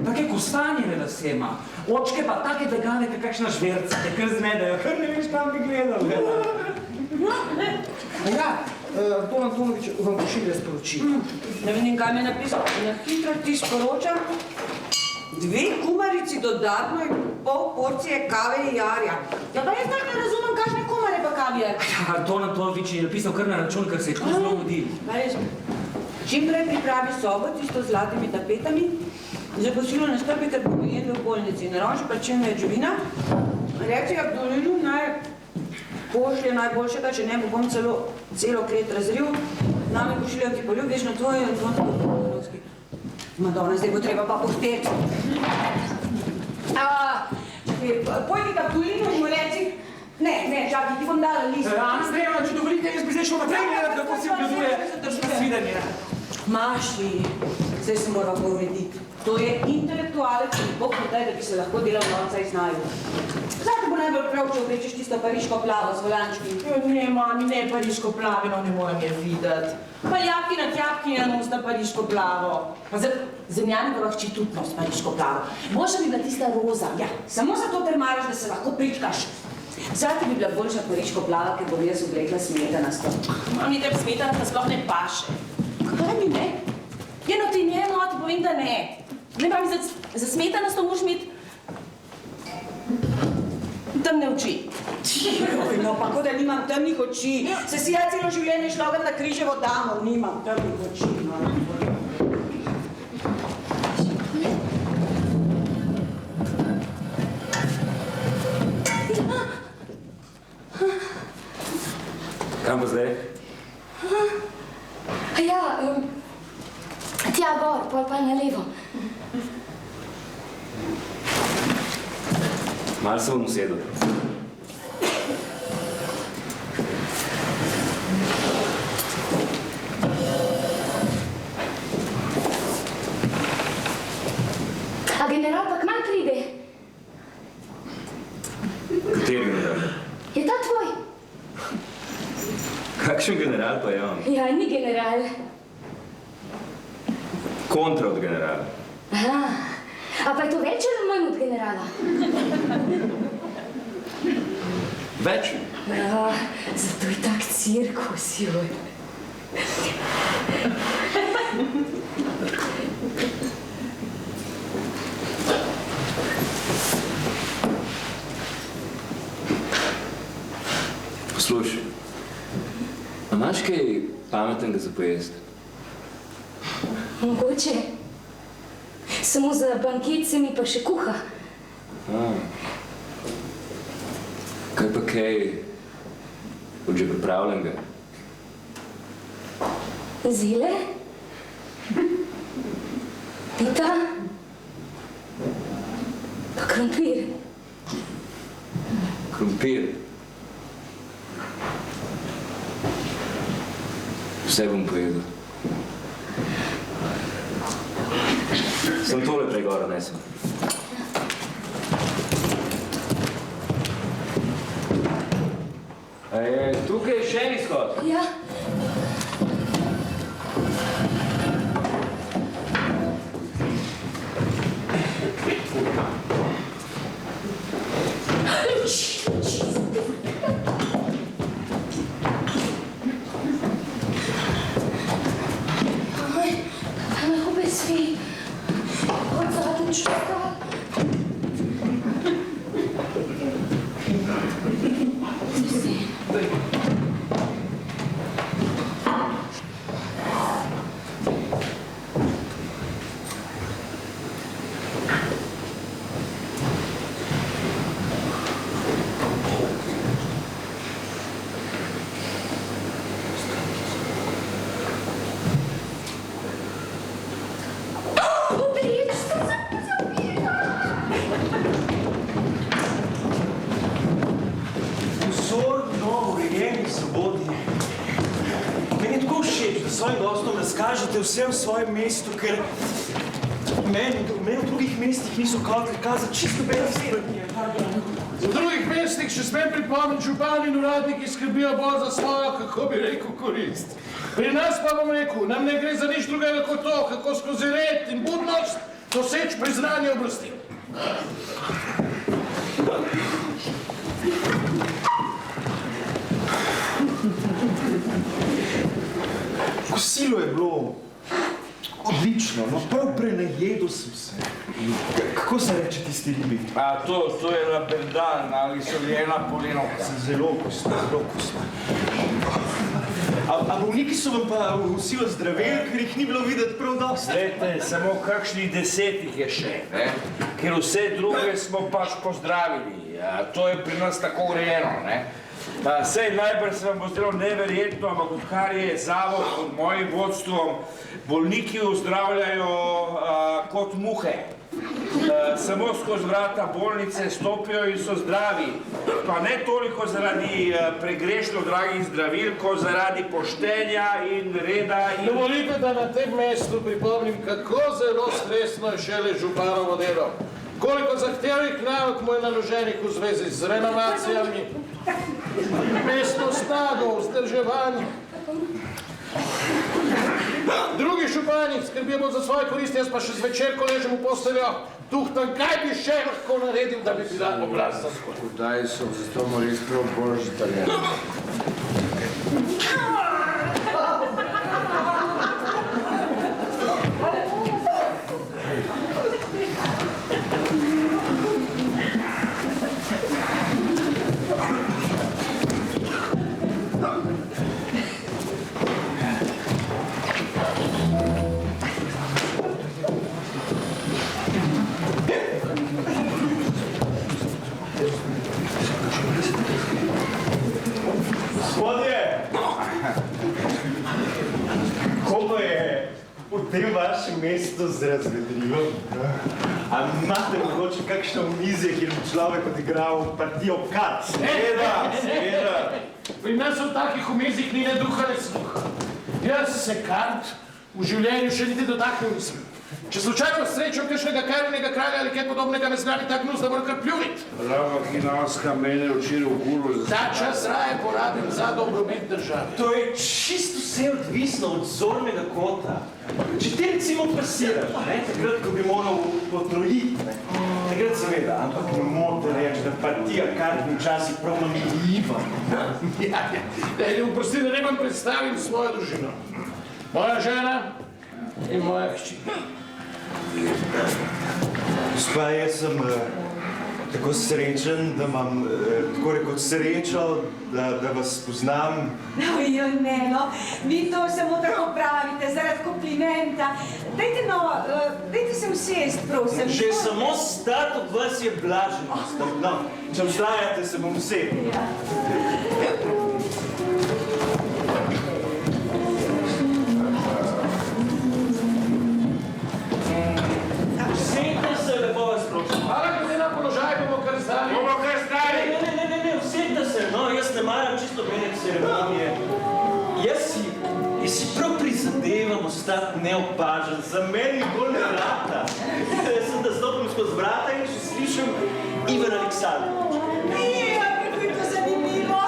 take kostanjeve lase ima. Očke pa take degane, kakšna žverca, te kar zmedajo, kar ne veš, kam bi gledal. Ja, Anton Antonovič vam pošilja sporočilo. Ne vidim, kaj mi je napisal. Na hitro ti sporočam 2 kumarici dodatno in pol porcije kave jarja. Ja, pa jaz tako ne razumem, kakšne kumare pa kavijar. Ja, Anton Antonovič je napisal kar na račun, ker se je tako zelo mudil. Čim prej pripravi sobo, tisto z zlatimi tapetami, za kosilo ne strpi, ker bomo jedli v bolnici. Naroči pa čim več vina. Reči Abdulinu naj pošlje najboljšega, če ne bom celo klet razril. Nami pošiljajo ti poljubiš na tvoje Anton Antonovski. Madonna, zdaj bo treba pa pohteti. Pojdi k Abdulinu in mu reci, ne, čakaj, ti bom dala list. Andrejevna, če dovolite, jaz bi zdaj šel naprej gledati, kako si obljuduje. Nasvidenje. Maši, zdaj se mora pa urediti. To je intelektualec in Bog ne daj, da bi se lahko delal norca iz naju. Zdaj te bo najbolj prav, če oblečeš tisto pariško plavo z volančki. Ne, mami, ne pariško plavino, ne moram je videti. Pa tjapkina nosta pariško plavo. Pa zemljanikova hči tudi nos pariško plavo. Boljša bi bila tista roza. Ja, samo zato te maraš, da se lahko pričkaš. Zdaj bi bila boljša pariško plava, ker bom jaz oblekla smetanasto. Mami, te smetanasta sploh ne paše. Kaj mi ne? Jedno ti njeno, ti povem, da ne. Ne pa mi za smetanasto moraš imeti temne oči. No, pa kot da nimam temnih oči. Se si ja celo življenje šlogam na križevo damo, nimam temnih oči. Kam pa zdaj? Ja, tja gor, pol pa na levo. Malo se bom usedel. A general pa kmanj pride? Kateri general? Je ta tvoj? Kakšen general pa je on? Ja, ni general. Kontra od generala. Aha. A pa je to več ali manj od generala? Več? Ja, zato je tak cirkus, joj. Poslušaj, a imaš kaj pametnega za pojesti? Mogoče. Samo za banket se mi pa še kuha. Kaj pa kaj od že pripravljenega? Zile? Pita? Pa krompir. Krompir? Vse bom povedal. Sem tole prej gora nesel. A je tukaj še en izhod? Ja. Kažete vse v svojem mestu, ker meni v drugih mestih niso kazati čisto bela srednje. V drugih mestih še smem pripomniti, župani in uradniki skrbijo bolj za svojo, kako bi rekel, korist. Pri nas pa bom rekel, nam ne gre za nič drugega kot to, kako skozi red in budnost doseči priznanje oblasti. Kosilo je bilo odlično, no prav prenajedel sem se. Kako se reče tisti ribi? A to je labendan ali soljena polenovka. Zelo kosno, zelo kosno. A bolniki so vam pa v silo zdravili, ker jih ni bilo videti prav dosti? Glejte, samo kakšnih 10 jih je še, ne? Ker vse druge smo pač pozdravili. To je pri nas tako urejeno, ne? Sej najbrž se vam bo zdelo neverjetno, ampak odkar je zavod pod mojim vodstvom, bolniki ozdravljajo kot muhe. Samo skozi vrata bolnice stopijo in so zdravi. Pa ne toliko zaradi pregrešno dragih zdravil, kot zaradi poštenja in reda in... Dovolite, da na tem mestu pripomnim, kako zelo stresno je šele županovo delo. Koliko zahtevnih nalog mu je naloženih v zvezi z renovacijami, mestno snago, vzdrževanje. Drugi župani skrbijo bolj za svoje koristi, jaz pa še zvečer, ko ležem v posteljo, tuhtam, kaj bi še lahko naredil, da bi bila obrazca skoro. Kdaj so, zato mora res prav božji talent. V tem vašem mestu z razvedrivom. A imate mogoče kakšno omizje, kjer bi človek odigral partijo kart? Seveda. Pri nas v takih omizjih ni ne duha, ne sluha. Jaz se kart v življenju še niti dotaknil nisem. Če slučajno srečam kakšnega karjenega kralja ali kaj podobnega, me zgrani tak gnus, da moram kar pljunit. Prava hinavska mene včeraj v gulu. Ta čas raje porabim za dobrobit države. To je čisto vse odvisno od zornega kota. Če ti recimo pasiraš, takrat, ko bi moral potrojiti, takrat seveda, ampak ne morate reči, da partija kart včasih prav namljiva. Oprosti, da ne vam predstavim svojo družino. Moja žena in moja hči. Gospa, jaz sem tako srečen, da imam tako rekoč srečo, da vas poznam. Ojoj, ne, no, vi to samo tako pravite, zaradi komplimenta. Dajte se usest, prosim. Že samo stati od vas je blaženost. No, če vzlajate, se bom usedel. si prav prizadevam ostati neopažen, za meni bolj ne vrata. Jaz sem da stopim skozi vrata in še slišim Ivan Aleksandrovič. Mija, kako je to zanimivo.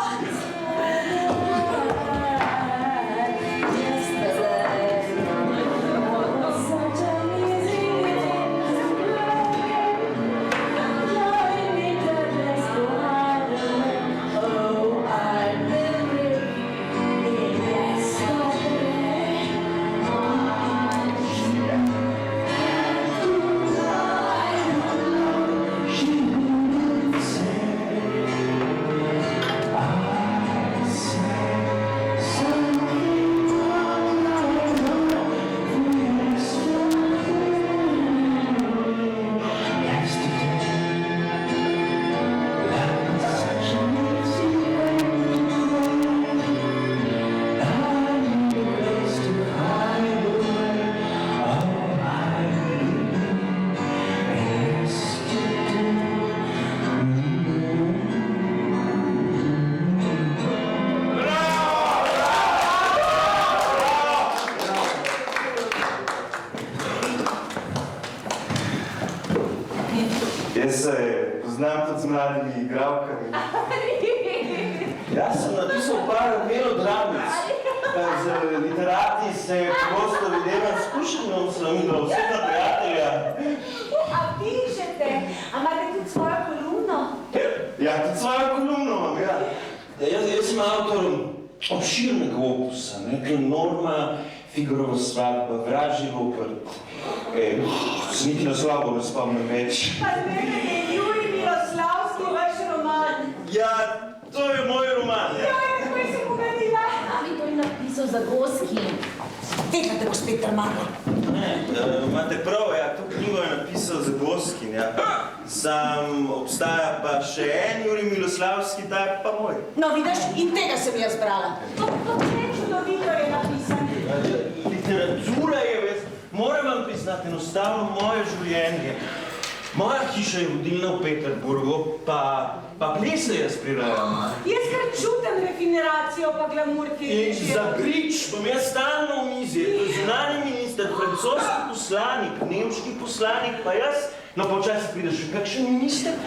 Jaz se poznam tudi z mladimi igralkami. Jaz sem napisal par melodramic. Z literati se pogosto videvam skušenjem, sem imel osebna prijatelja. A pišete? A imate tudi svojo kolumno? Ja, tudi svojo kolumno imam, ja. Jaz sem avtor obširnega opusa, Norma, Figarova svadba, Vražji roprt. Se niti na slabo ne spomnim več. Pa zmeraj je Jurij Miloslavski vaš roman. Ja, to je moj roman. Ja, takoj sem pogledila. Ali to je napisal Zagorski? Tega te boš spet trmala. Ne, imate prav, ja, to knjigo je napisal Zagorski, ja. Sam obstaja pa še en Jurij Miloslavski, tak pa moj. No, vidiš, in tega sem jaz brala. Kaj čudovito je napisan. Literatura je, moram vam priznati, enostavno moje življenje. Moja hiša je vodilna v Peterburgu, pa plese jaz prirajam. Jaz kar čutim regeneracijo pa glamur, ki je In za grič bom jaz stalno v mizi, zunanji minister, francoski poslanik, nemški poslanik, pa jaz, no pa včasih pride še kakšen minister.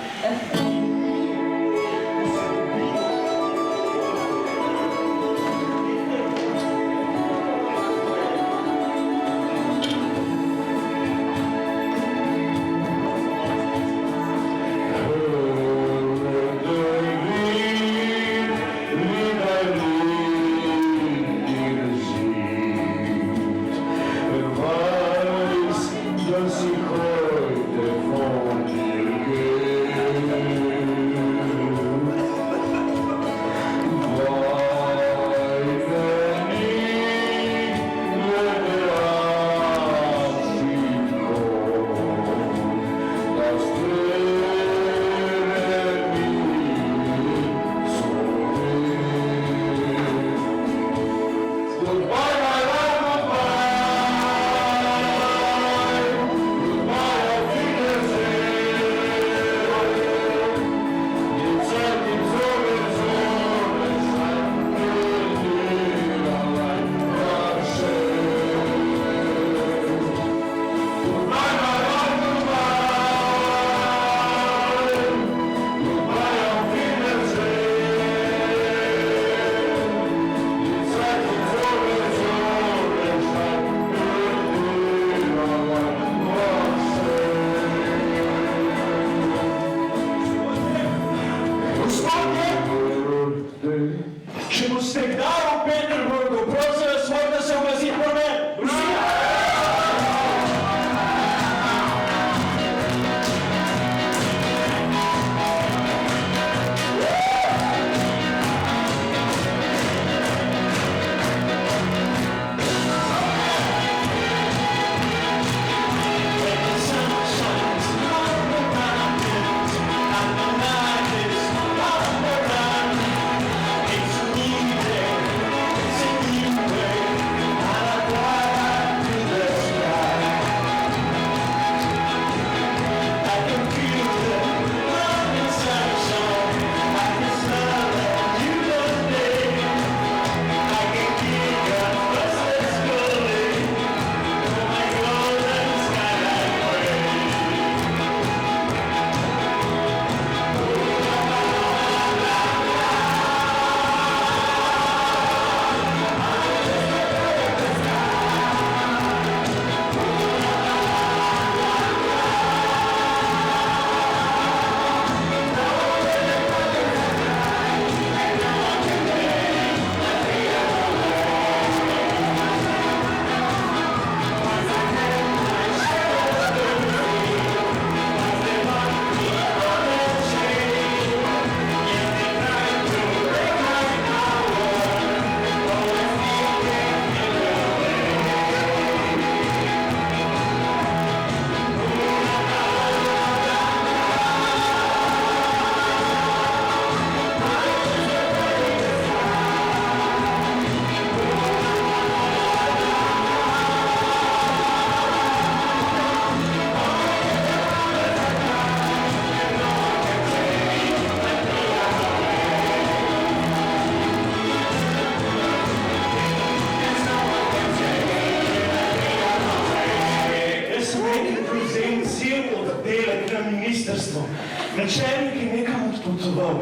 Načelnik je nekam odpotoval.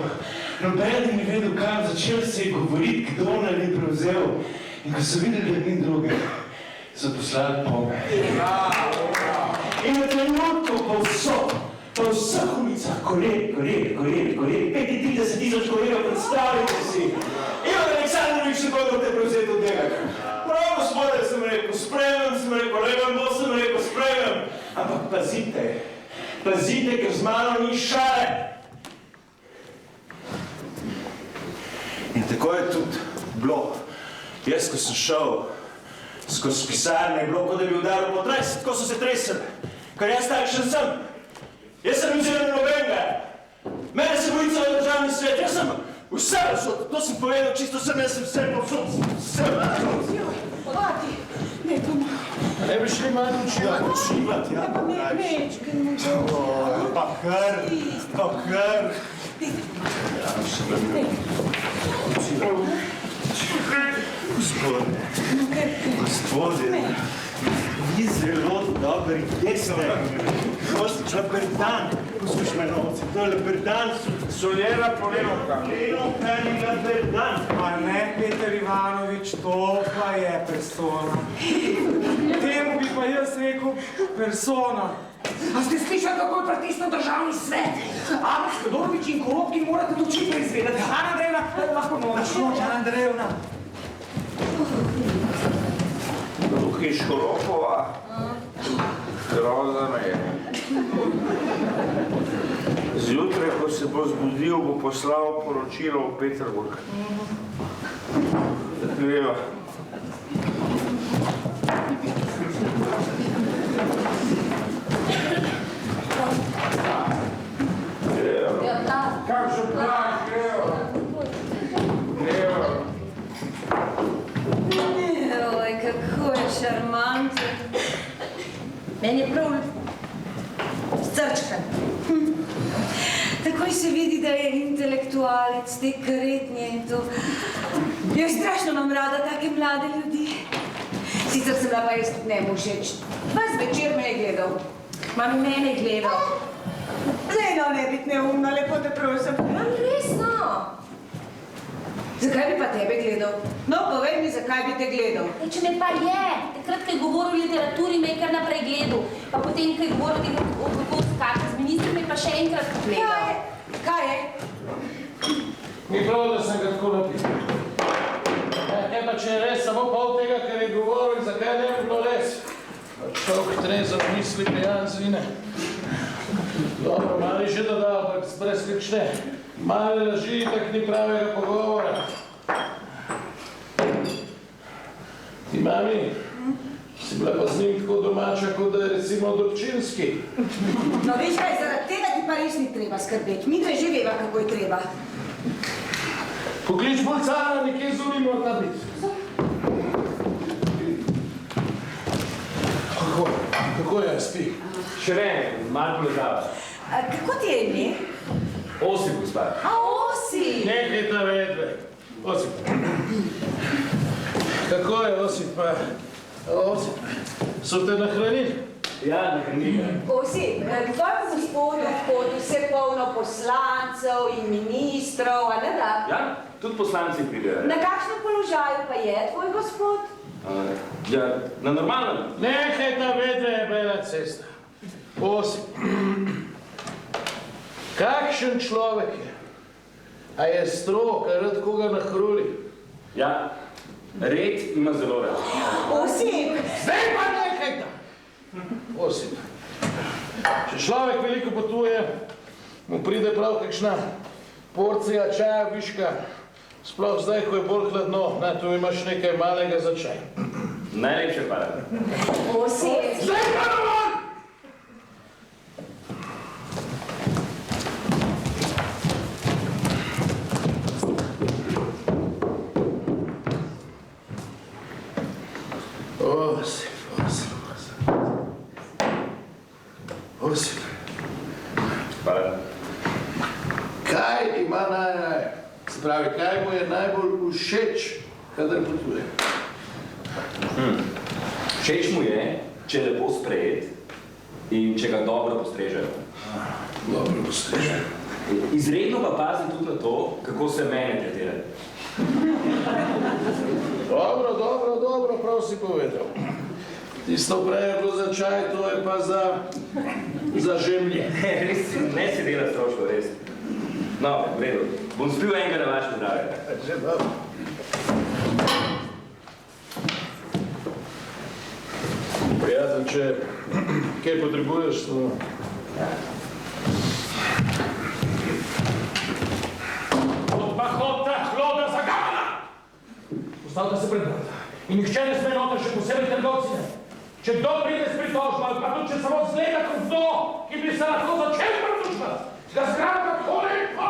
Noben ni vedel, kam začel se je govoriti, kdo naj bi prevzel. In ko so videli, da ni druge, so poslali pome. In na trenutku po vseh ulicah, kolegi, 35,000 kolegov, predstavljajte si. Ivan Aleksandrovič se bodo te prevzeti od njega. Prav, gospode, sem rekel, Levan Bos sem rekel, spremem. Ampak pazite, ker z mano ni šale. In tako je tudi bilo. Jaz, ko sem šel skozi pisarne, je bilo, kot da bi udaril potres, tako so se tresili. Ker jaz takšen sem. Jaz sem vzel nobenega. Mene se boji celo državni svet. Jaz sem vse razšel. To sem povedal, čisto sem, jaz sem vse povsod. Vati, ne to malo. Ne bi šli malo Učivati, ja. Pa mečke mu Pa kar. Gospode, vi zelo dobri jeste. Leperdan, poslušaj me novci, to je leperdan. Solera polenovka. Polenovka ni leperdan. Pa ne, Peter Ivanovič, to pa je persona. Temu bi pa jaz rekel persona. A ste slišali, kako je pritisnil državni svet? Alex Todorović in Korobkin morate to čim prej izvedeti. Ana Andrejevna, lahko noč. Ana Andrejevna. Tukaj Škoropova. Groza me je. Zjutraj, ko se bo zbudil, bo poslal poročilo v Peterburg. Greva. Kakšen plan, greva. Joj, kako je šarmanten. Meni je prav srčkan. Takoj se vidi, da je intelektualec, te karetnje in to. Joj, strašno imam rada take mlade ljudi. Sicer sem bila pa jaz tudi njemu všeč. Ves večer me je gledal. Mami, mene je gledal. Zdaj no, ne biti neumna, lepo te prosim. Resno. Zakaj bi pa tebe gledal? No, povej mi, zakaj bi te gledal? Če me pa je, takrat, ko je govoril o literaturi, me je kar naprej gledal. Pa potem, ko je govoril kako skakati z ministrom, me je pa še enkrat pogledal. Kaj je? Ni prav, da sem ga tako napisal. Kaj pa, če je res samo pol tega, kar je govoril, zakaj ne bi bilo res? Človek treza v misli pijan zvine. Dobro, mali že dodal, ampak brez krične. Male laži, tak ni pravega pogovora. Ti, mami, si bila pa z njim tako domača, kot da je recimo Dobčinski. No, veš kaj, zaradi tega ti pa res ni treba skrbeti. Mi dve že veva, kako je treba. Poklič bolcana, nekje zunaj mora biti. Kako je, spi? Še ne, malo poležava. Kako ti je ime? Osip, gospa. A, Osip! Nekaj ta vedve. Osip. Kako je, Osip? Osip, so te nahranili? Ja, nahranili. Osip, v tvojem gospodu vhodu vse polno poslancev in ministrov, a ne da? Ja, tudi poslanci pridejo. Na kakšnem položaju pa je tvoj gospod? Ja, na normalnem. Nekaj ta vedve je bela cesta. Osip. Kakšen človek je? A je strok, a rad koga nahruli? Ja, red ima zelo rad. Osip! Zdaj pa nekaj ta! Osip. Če človek veliko potuje, mu pride prav kakšna porcija čaja viška. Sploh zdaj, ko je bolj hladno, na, tu imaš nekaj malega za čaj. Najlepše hvala. Osip! Zdaj pa dovolj! Osip. Hvala. Kaj ima se pravi, kaj mu je najbolj všeč, kadar potuje? Všeč mu je, če je lepo sprejet in če ga dobro postrežejo. Dobro postreže. Izredno pa pazim tudi na to, kako se mene tretira. Dobro, prav si povedal. Tisto prej je bilo za čaj, to je pa za žemlje. Ne si dela stroško, res. No, v redu. Bom spil enega na vaše zdravje. Že dobro. Prijatelj, če kaj potrebuješ, to... Hota, hloda, zagana! Postavite se pred vrata. In nihče ne sme noter, še posebej trgovci ne. Če kdo pride s pritožbo, ali pa tudi če samo zgleda kot kdo, ki bi se lahko začel pritožbati, ga zgrabka tole in pa...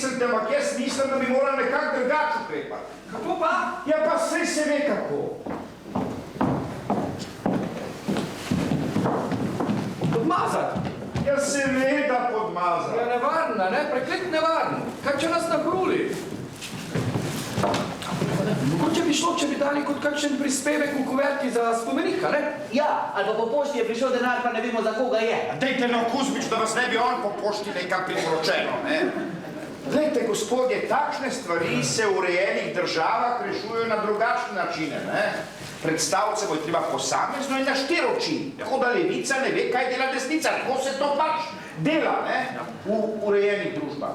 mislite, ampak jaz mislim, da bi morali nekako drugače ukrepati. Kako pa? Ja, pa saj se ve kako. Podmazati? Ja, seveda podmazati. Ja, nevarna, ne? Preklet nevarno. Kaj če nas nahruli? Mogoče bi šlo, če bi dali kot kakšen prispevek v kuverti za spomenika, ne? Ja, ali pa po pošti je prišel denar, pa ne vemo, za koga je. Dejte na Kuzmič, da vas ne bi on po pošti nekam priporočeno, ne? Glejte, gospodje, takšne stvari se v urejenih državah rešujejo na drugačne načine, ne? Predstaviti se bo je treba posamezno in na štiri oči. Tako da levica ne ve, kaj dela desnica, tako se to pač dela, ne? V urejenih družbah.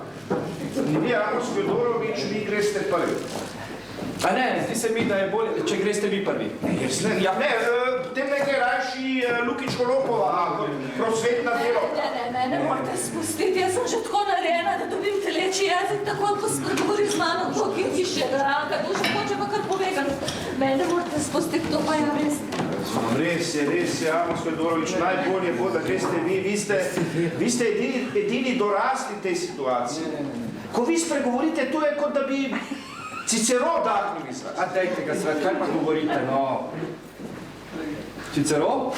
In vi, Amos Fjodorovič, vi greste prvi. A ne, zdi se mi, da je bolje, če greste vi prvi. Jaz ne, ja, ne, potem ne gre rajši Lukič Kolopova, kot prosvetna delovka. Ne morate spustiti, jaz sem že tako narejena, da dobim teleči jezik, tako ko spregovori z mano, kot je tiše, da ranka duša hoče pa kar povedan. Mene morate spustiti, to pa ja veste. Res je, Amos Fjodorovič, najbolje bo, da greste vi, vi ste edini dorasli tej situaciji. Ko vi spregovorite, to je kot da bi Cicero dahni misle. A dejte ga svet, kaj pa govorite, no? Cicero?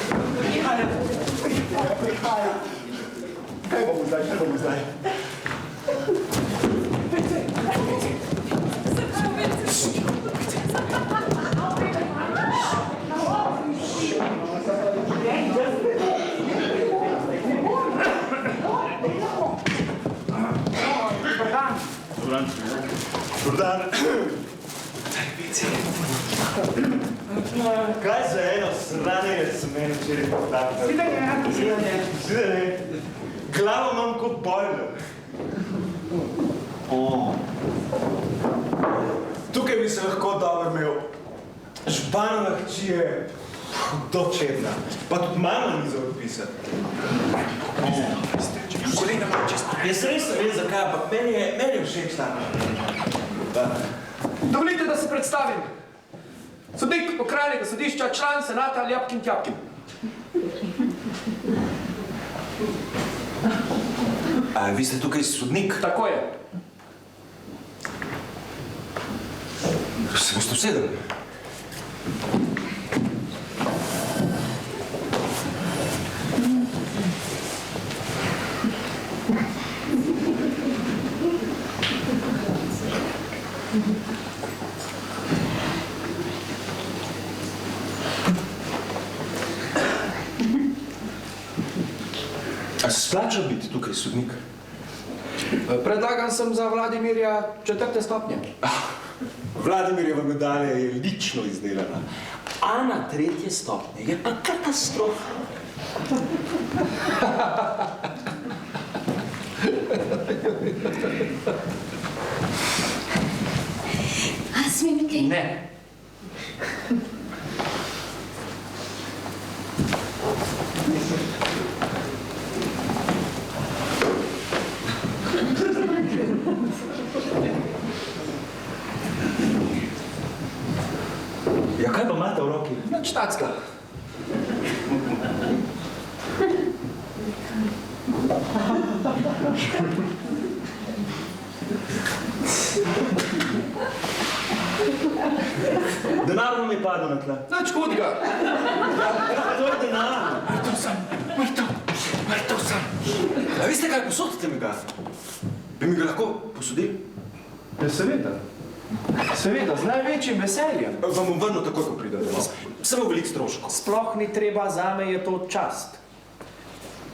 Kaj bomo zdaj? Jordan. Kaj za eno sranje se meni včeraj potaknilo? Svidenje. Glavo imam kot bojler. Tukaj bi se lahko dobro imel. Županova hči je dočedna. Pa tudi mama ni za odpisati. Jaz res ne vem zakaj, ampak meni je všeč tako. Dovolite, da se predstavim. Sodnik okrajnega sodišča, član senata Ljapkin Tjapkin. A vi ste tukaj sodnik? Tako je. Se boste usedeli? A se splača biti tukaj sodnik? Predlagan sem za Vladimirja 4. stopnje. Vladimirjeva medalja je lično izdelana. Ana 3. stopnje je pa katastrofa. A smem kaj? Ne. Ja, kaj pa imate v roki? Nič tacka. Denar vam je padel na tla. Nič hudega. To je denar. Mrtev sem. A veste kaj, posodite mi ga? Bi mi ga lahko posodili? Ja, seveda. Seveda, z največjim veseljem. Vam bom vrnil takoj, ko pride domov. Samo veliko stroškov. Sploh ni treba, zame je to čast.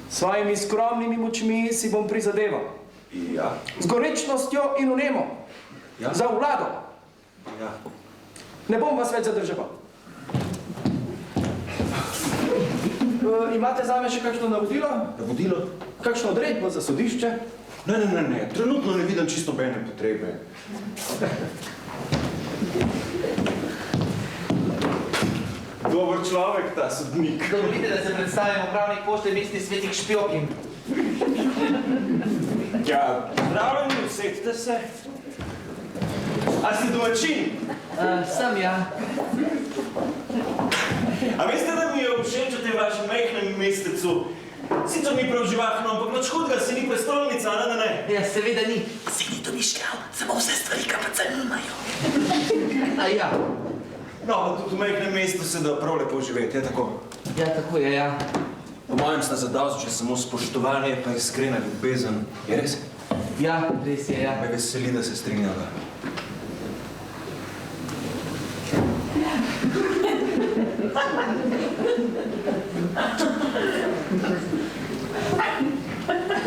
S svojimi skromnimi močmi si bom prizadeval. Ja. Z gorečnostjo in vnemo. Ja. Za vlado. Ja. Ne bom vas več zadrževal. Imate zame še kakšno navodilo? Navodilo? Kakšno odredbo za sodišče? Ne. Trenutno ne vidim čisto bene potrebe. Dober človek, ta sodnik. Dovolite, da se predstavim upravnik pošte mestni svetih Špjokin. Ja, zdravljeni, usedite se. A ste domačin? Sem, ja. A veste, da mi je všeč v tem vašem majhnem mestecu? Sicer ni prav živahno, ampak nič hudega, se ni prestolnica, ne? Ja, seveda ni. Se ni domišljal, samo vse stvari, ki pa zanimajo. A ja. No, tudi v majhnem mestu se da prav lepo živeti, je tako? Ja, tako je, ja. Po mojem sta zadostni samo spoštovanje pa iskrena ljubezen. Je res? Ja, res je, ja. Me veseli, da se strinjava.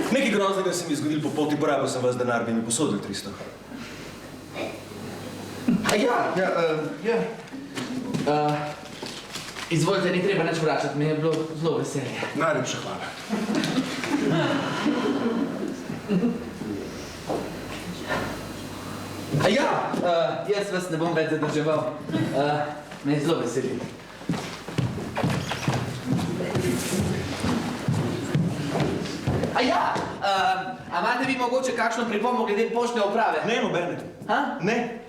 Nekaj groznega se mi je zgodilo po poti, porabil sem vas denar, bi mi posodili 300. Izvolite, ni treba nič vračati, mi je bilo zelo veselje. Najlepša hvala. Jaz vas ne bom več zadrževal. Me je zelo veselje. A imate vi mogoče kakšno pripombo glede poštne uprave? Ne, nobene. Ha? Ne.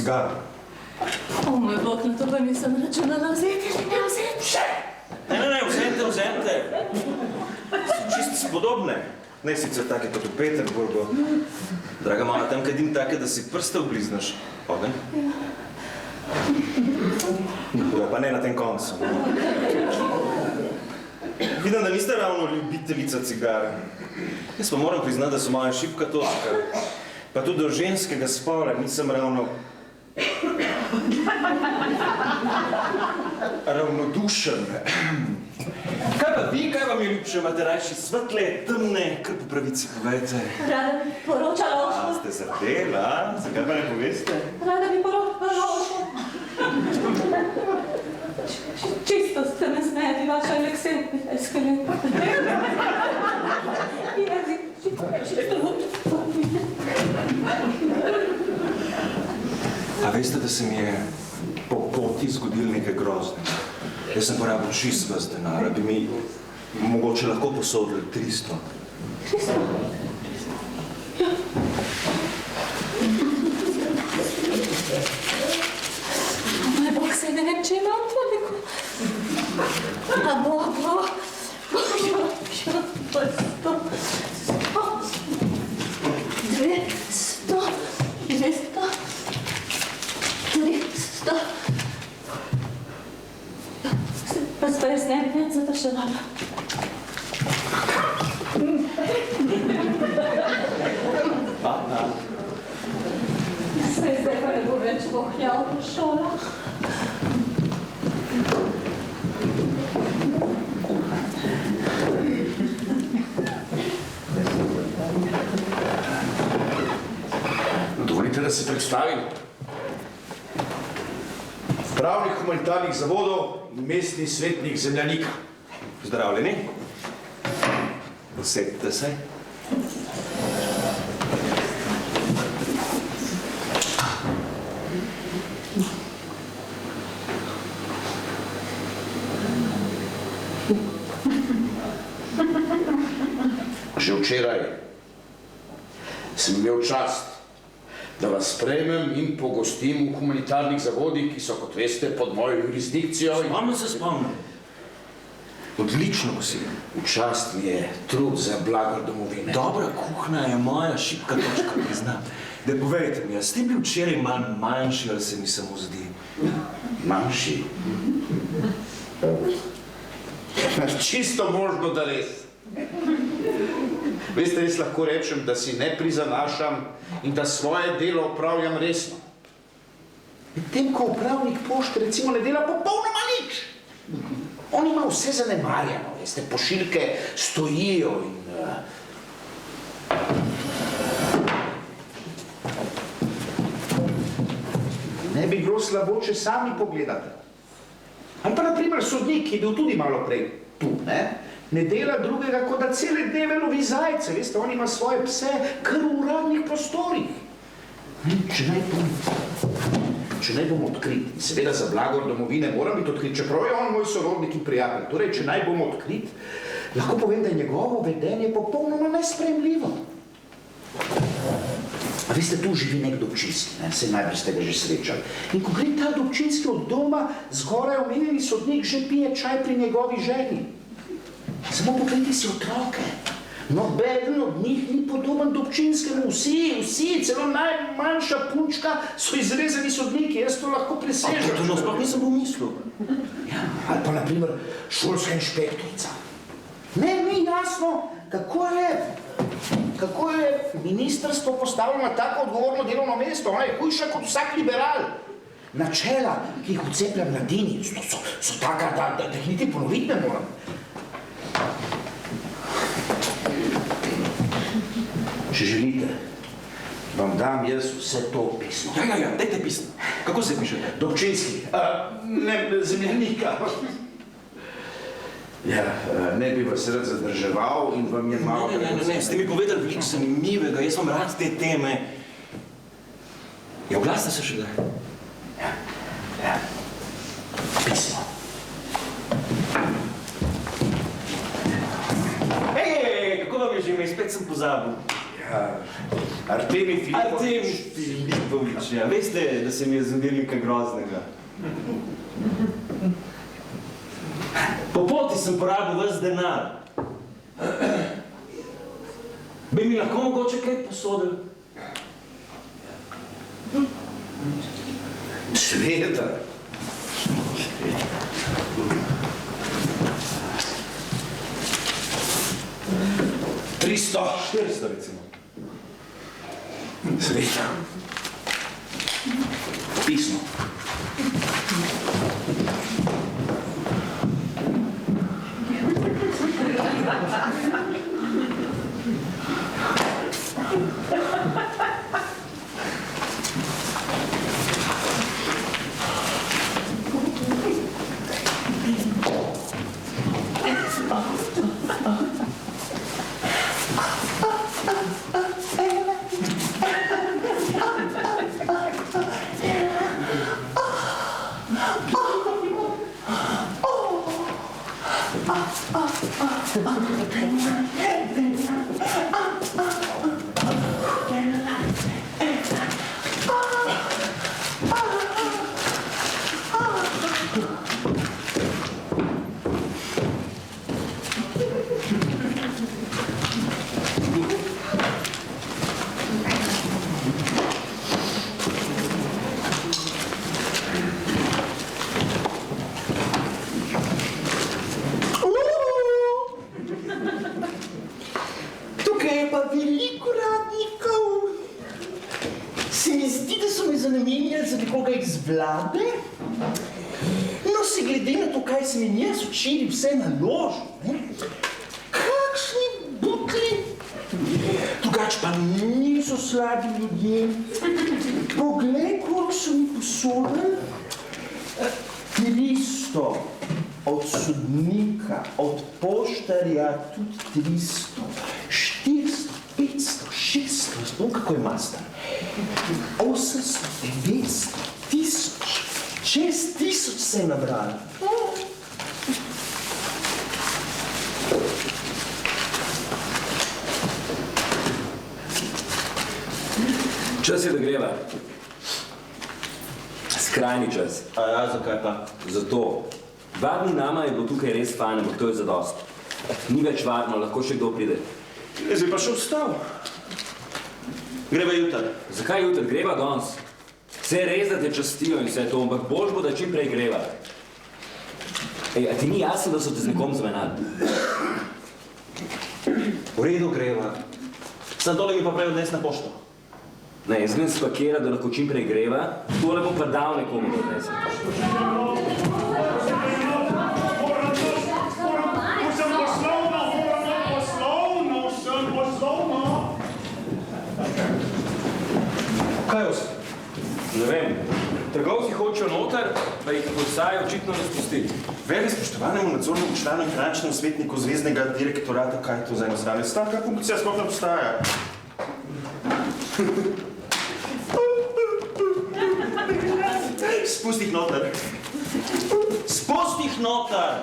cigaro. O moj bog, na to pa nisem računala vzeti ali ne vzeti. Ne, vzemite. So čisto spodobne. Ne sicer take kot v Peterburgu. Draga mama, tam kadim take, da si prste obliznaš. Ogen? Ja, pa ne na tem koncu. Vidim, da niste ravno ljubiteljica cigare. Jaz pa moram priznati, da so moja šibka točka. Pa tudi do ženskega spola nisem ravnodušen. Kaj pa vi, kaj vam je ljubše? Imate rajši svetle, temne? Kar po pravici povejte. Rada bi poročala o šlo. Ste zardela? Zakaj pa ne poveste? Rada bi poročala o šlo. Čisto ste me zmedli, vaša Aleksej. A veste, da se mi je po poti zgodilo nekaj groznega? Jaz sem porabil čist vas denar, bi mi mogoče lahko posodili 300. 300? Ja. Moj bog, saj ne vem, če imam toliko. A bo. 300. Pa jaz ne vem zadrževala. Zdaj pa ne bo več vohljal po šolah. Dovolite, da se predstavim. Pravnik humanitarnih zavodov in mestni svetnik Zemljanika. Pozdravljeni. Usedite se. Že včeraj sem imel čast, da vas sprejmem in pogostim v humanitarnih zavodih, ki so, kot veste, pod mojo jurisdikcijo. Spomnim. Odlično kosilo. V čast mi je trud za blagor domovine. Dobra kuhna je moja šibka točka, priznam. Da povejte mi, a ste bili včeraj malo manjši, ali se mi samo zdi? Manjši? Čisto možno, da res. Veste, jaz lahko rečem, da si ne prizanašam in da svoje delo opravljam resno. Medtem, ko upravnik pošte recimo ne dela popolnoma nič. On ima vse zanemarjeno, veste, pošiljke stojijo in... Ne bi bilo slabo, če sami pogledate. Ali pa, na primer, sodnik, ki je bil tudi malo prej tu, ne dela drugega, kot da cele dneve lovi zajce. Veste, on ima svoje pse kar v uradnih prostorih. Če naj bom odkrit, in seveda za blagor domovine moram biti odkrit, čeprav je on moj sorodnik in prijatelj. Torej, če naj bom odkrit, lahko povem, da je njegovo vedenje popolnoma nesprejemljivo. A veste, tu živi nek Dobčinski, saj najprej ste ga že srečali. In ko gre ta Dobčinski od doma, zgoraj omenjeni sodnik že pije čaj pri njegovi ženi. Samo pogledajte si otroke. Nobeden od njih ni podoben Dobčinskemu. Vsi, celo najmanjša punčka so izrezani sodniki. Jaz to lahko presežem. To sploh nisem pomislil. Ja, ali pa, na primer, šolska inšpektorica. Ne, ni jasno, kako je ministrstvo postavilo na tako odgovorno delovno mesto. Ona je hujša kot vsak liberal. Načela, ki jih vceplja mladini, so taka, da jih niti ponoviti ne moram. Če želite, vam dam jaz vse to pismo. Ja, dajte pismo. Kako se pišete? Dobčinski. Ne, Zemljanika. Ja, ne bi vas rad zadrževal in vam je malo... Ne, ste mi povedali veliko zanimivega, jaz vam rad te teme. Ja, oglasite se še da. Ja. Pismo. Kako vam je že ime? Spet sem pozabil. Ja... Artemij Filipovič. Artemij Filipovič, ja. Veste, da se mi je zgodilo nekaj groznega. Po poti sem porabil ves denar. Bi mi lahko mogoče kaj posodil? Sveta. 300. 400 recimo. Sveta. Pismo. Vlade? No, si glede na to, kaj sem jim jaz včeraj vse naložil, ne? Kakšni butli? Drugač pa niso slabi ljudje. Poglej, koliko so mi posodili. 300 od sodnika, od poštarja tudi 300, 400, 500, 600, spomnim, kako je mastar. 800, 900, 1000, 6000 se je nabrali. Čas je, da greva. Skrajni čas. A ja, zakaj pa? Zato. 2 dni nama je bilo tukaj res fajn, ampak to je zadost. Ni več varno, lahko še kdo pride. Jaz bi pa še vstal. Greva jutri. Zakaj jutri? Greva danes. Vse res, da te častijo in vse to, ampak boljš bo, da čim prej greva. Ej, a ti ni jasno, da so te z nekom zmenali? V redu greva. Sam tole mi pa prej odnes na pošto. Ne, jaz grem spakirati, da lahko čim prej greva, tole bom pa dal nekomu, da odnesem. Kaj je vse? Ne vem. Trgovci hočejo noter, da jih policaji očitno ne spusti. Veli spoštovanemu nadzornemu članu in finančnemu svetniku Zvezdnega direktorata, kaj je to za eno zdravje stav, kaj policija sploh ne obstaja. Spusti jih noter. Spusti jih noter!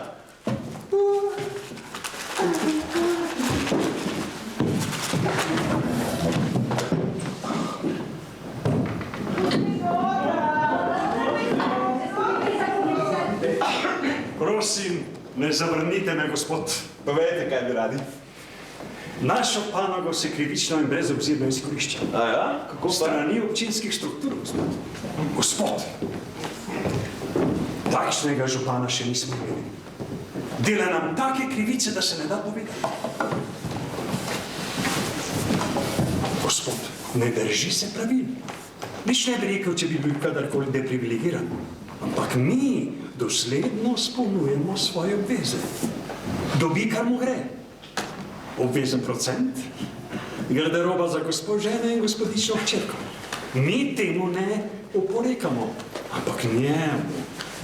Prosim, ne zavrnite me, gospod. Povejte, kaj bi radi. Našo panogo se krivično in brezobzirno izkorišča. A ja? Kako pa? Strani občinskih struktur, gospod. Gospod, takšnega župana še nismo imeli. Dela nam take krivice, da se ne da povedati. Gospod, ne drži se pravil. Nič ne bi rekel, če bi bil kadarkoli deprivilegiran. Ampak mi dosledno spolnujemo svoje obveze. Dobi, kar mu gre. Obvezen procent, garderoba za gospod žene in gospodično hčerko. Mi temu ne oporekamo, ampak njemu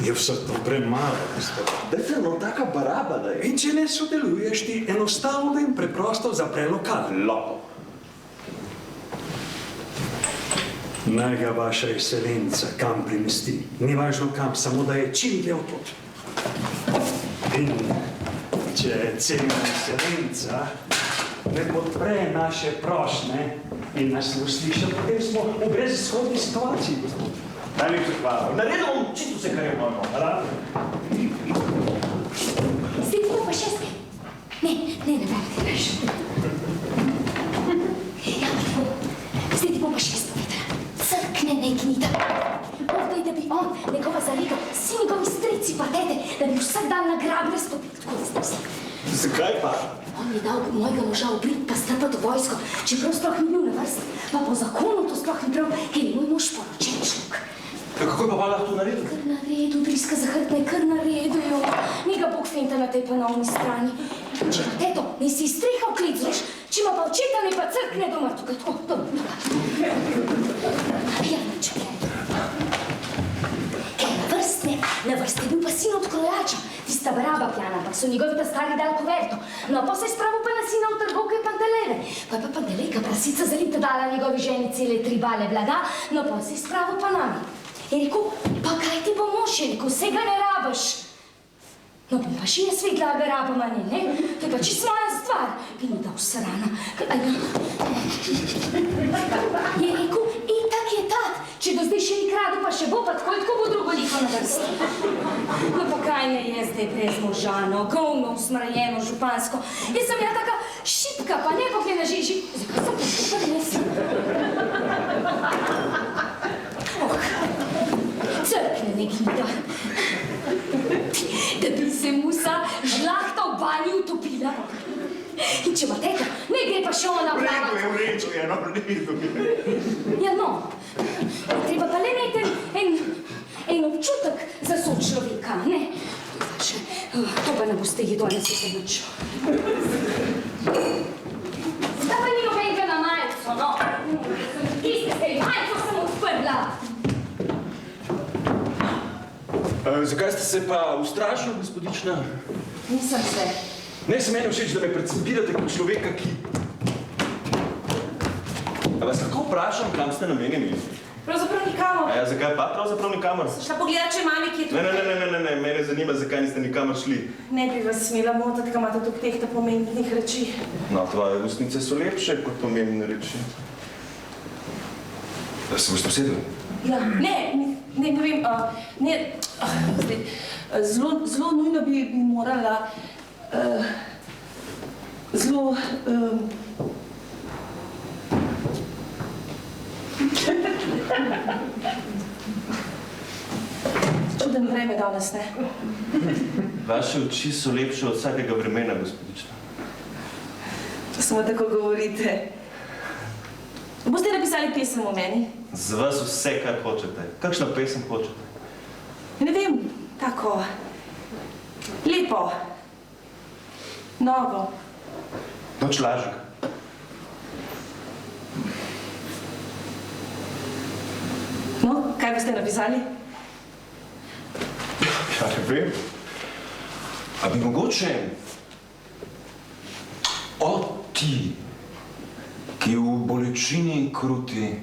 je vse to premalo, gospod. Dajte, no, taka baraba, da je. In če ne sodeluješ, ti enostavno in preprosto zapre lokal. Loko. Naj ga vaša excelenca kam premesti. Ni važno kam, samo da je čim dlje odtot. In če cenjena excelenca ne podpre naše prošnje, in nas uslišal, potem smo v brezizhodni situaciji, gospod. Najlepša hvala. Naredil bom čisto vse, kar je mojno. Hvala. Zdaj ti bo pa 6. Ne bom ti reč. Ja, zdaj ti bo pa 6 povedala. Crkne ne gnida. Povdaj, da bi on, njegova zalega, vsi njegovi strici pa tete, da bi vsak dan na grabre stopili. Tako da zdaj vse. Zakaj pa? On je dal mojega moža obrit pa strpati v vojsko, čeprav sploh ni bil na vrsti. Pa po zakonu to sploh ni prav, ker je moj mož poročen človek. Kako je pa lahko to naredil? Kar naredil, driska zahrbtne, kar naredil. Ni ga Bog fenta na tej ponovni strani. Če pa teto, ne si iz streha vklicuješ, če ima pa očeta, ne pa crkne doma tukaj. Tako, dobro. Ja, čakaj. Kaj na vrsti je bil pa sin od krojača, tista baraba pjana, ampak so njegovi ta stari dal kuverto. No, pa se je spravil pa na sina v trgovke Panteleve. Pa je pa Pantelejka prasica zalita dala njegovi ženi cele 3 bale blaga, no pa se je spravil pa nami. Je rekel, pa kaj ti bo mož, je rekel, vsega ne rabiš. No, bom pa še jaz vedela, da rabam, ne? To je pa čisto moja stvar. Bi mi dal srana. Je rekel, itak je tat. Če do zdaj še ni kradu, pa še bo, pa tako bo drugo liho na vrsti. No, pa kaj ne je zdaj brez možano, govno, usmrjeno, župansko. Jaz sem ja taka šipka, pa ne pogleda žiži. Zakaj sem pa nesem? Crkne ne gnida. Da bi se musa žlahta v banji utopila. In če ima teta, ne gre pa še ona vlada. V redu je. Ja, no. Treba pa le imeti en občutek za sočloveka, ne? To pa ne boste jedli, danes se nič. Zdaj pa ni nobenega na majico, no. Tiste ste majico sem odprla. Zakaj ste se pa ustrašili, gospodična? Nisem se. Ne, se meni všeč, da me precipirate kot človeka, ki... A vas lahko vprašam, kam ste namenjeni? Pravzaprav nikamor. A ja, zakaj pa pravzaprav nikamor? Šla pogledat, če mami, ki je tukaj. Ne, mene zanima, zakaj niste nikamor šli. Ne bi vas smela motati, kam imate tukaj tehta pomembnih reči. No, tvoje ustnice so lepše kot pomembne reči. Se boste usedli? Ja, ne vem, zdaj, zelo nujno bi morala, zelo, čuden vreme danes, ne? Vaše oči so lepše od vsakega vremena, gospodična. To samo tako govorite. Boste napisali pesem o meni? Z vas vse, kar hočete. Kakšna pesem hočete? Ne vem, tako, lepo, novo. Noč lažga. No, kaj boste napisali? Ja, ne vem. A bi mogoče... O ti, ki v bolečini in kruti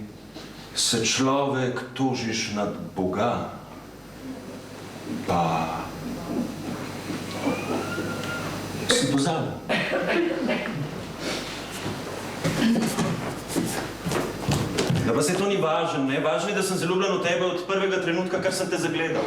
se človek tožiš nad Boga, pa... si pozabil. Da pa se to ni važno, ne? Važno je, da sem zaljubljen v tebe od prvega trenutka, kar sem te zagledal.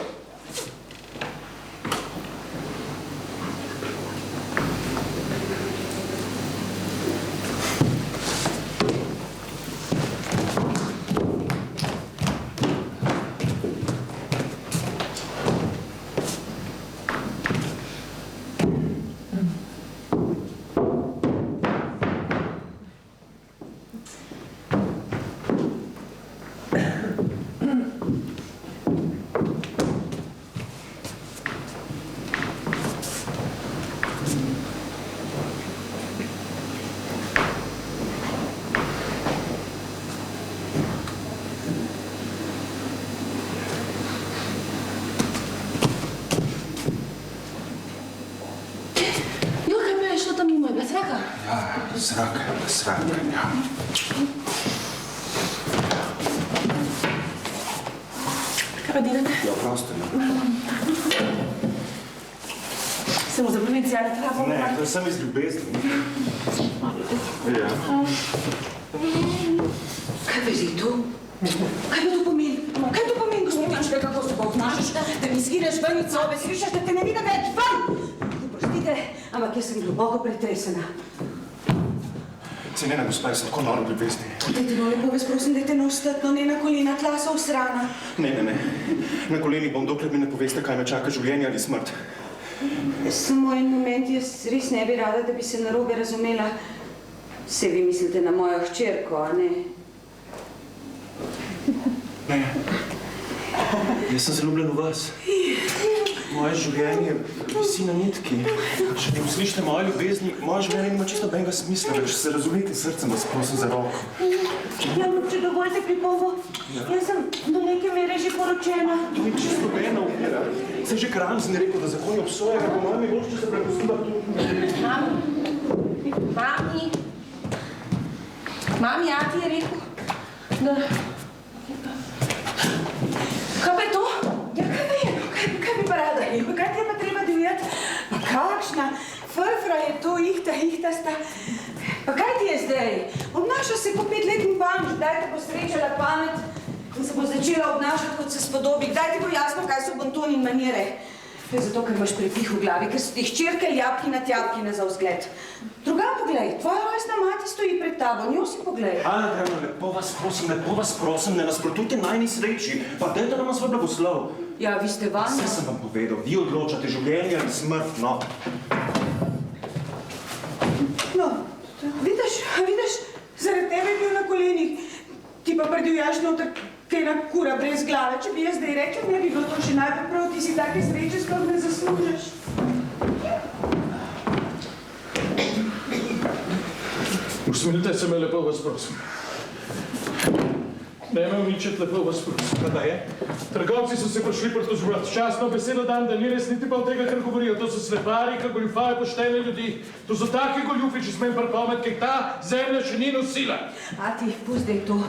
Zraka, ja. Kaj pa delate? Ja, prosto, ja. Se mu za provincijale travo? Ne, to je samo iz ljubezni. Ja. Kaj vezi to? Kaj pa to pomeni? Kaj to pomeni, gospodinčka, kako se pa obnašaš? Da mi zgineš ven iz sobe, slišiš, da te ne vidim več, ven! Prostite, ampak jaz sem globoko pretresena. Cenjena gospa, jaz sem tako noro ljubezni. Dajte no, lepo vas prosim, dajte no vstatno, ne na kolena, tla so usrana. Ne. Na koleni bom, dokler mi ne poveste, kaj me čaka, življenje ali smrt. Samo en moment, jaz res ne bi rada, da bi se narobe razumela. Se vi mislite na mojo hčerko, a ne? Ne. Jaz sem zaljubljen v vas. Moje življenje visi na nitki. Če ne uslišite moje ljubezni, moje življenje nima čisto nobenega smisla. Če se razumete srcem, vas prosim za roko. Ja, če dovolite pripomo, jaz sem do neke mere že poročena. To ni čisto nobena ovira. Saj že Kramzin je rekel, da zakon je obsojen, po mojem je bolj, če se prepustila tu. Mami, ati je rekel, da... Kaj pa je to? Ja, kaj pa je? Kaj bi pa rada rekel? Kaj ti je pa treba divjati? Pa kakšna frfra je to, ihtasta. Pa kaj ti je zdaj? Obnaša se kot 5-letni panč, kdaj te bo srečala pamet in se bo začela obnašati, kot se spodobi. Kdaj ti bo jasno, kaj so bontoni in manjere. To je zato, ker imaš prepih v glavi, ker so ti hčerke ljapkina za vzgled. Drugam poglej, tvoja rojstna mati stoji pred tabo, njo si poglej. Ana, Dragna, lepo vas prosim, ne nasprotujte najni sreči, pa dajte nam svoj blagoslov. Ja, vi ste vanja. Vse sem vam povedal, vi odločate življenje ali smrt, no. No, vidiš, zaradi tebe je bil na kolenih. Ti pa predivjaš noter kena kura brez glave. Če bi jaz zdaj rekla, ne bi bilo to še najprej prav, ti si take sreče sploh ne zaslužiš. Usmilite se me, lepo vas prosim. Ne me uničiti, lepo vas prosim. Kada je? Trgovci so se prišli pritoževati. Častno besedo dan, da ni res niti pa od tega, kar govorijo. To so slepari, ki goljufajo poštene ljudi. To so taki goljufi, če smem pripometi, ki ta zemlja še ni nosila. A ti, pusti to.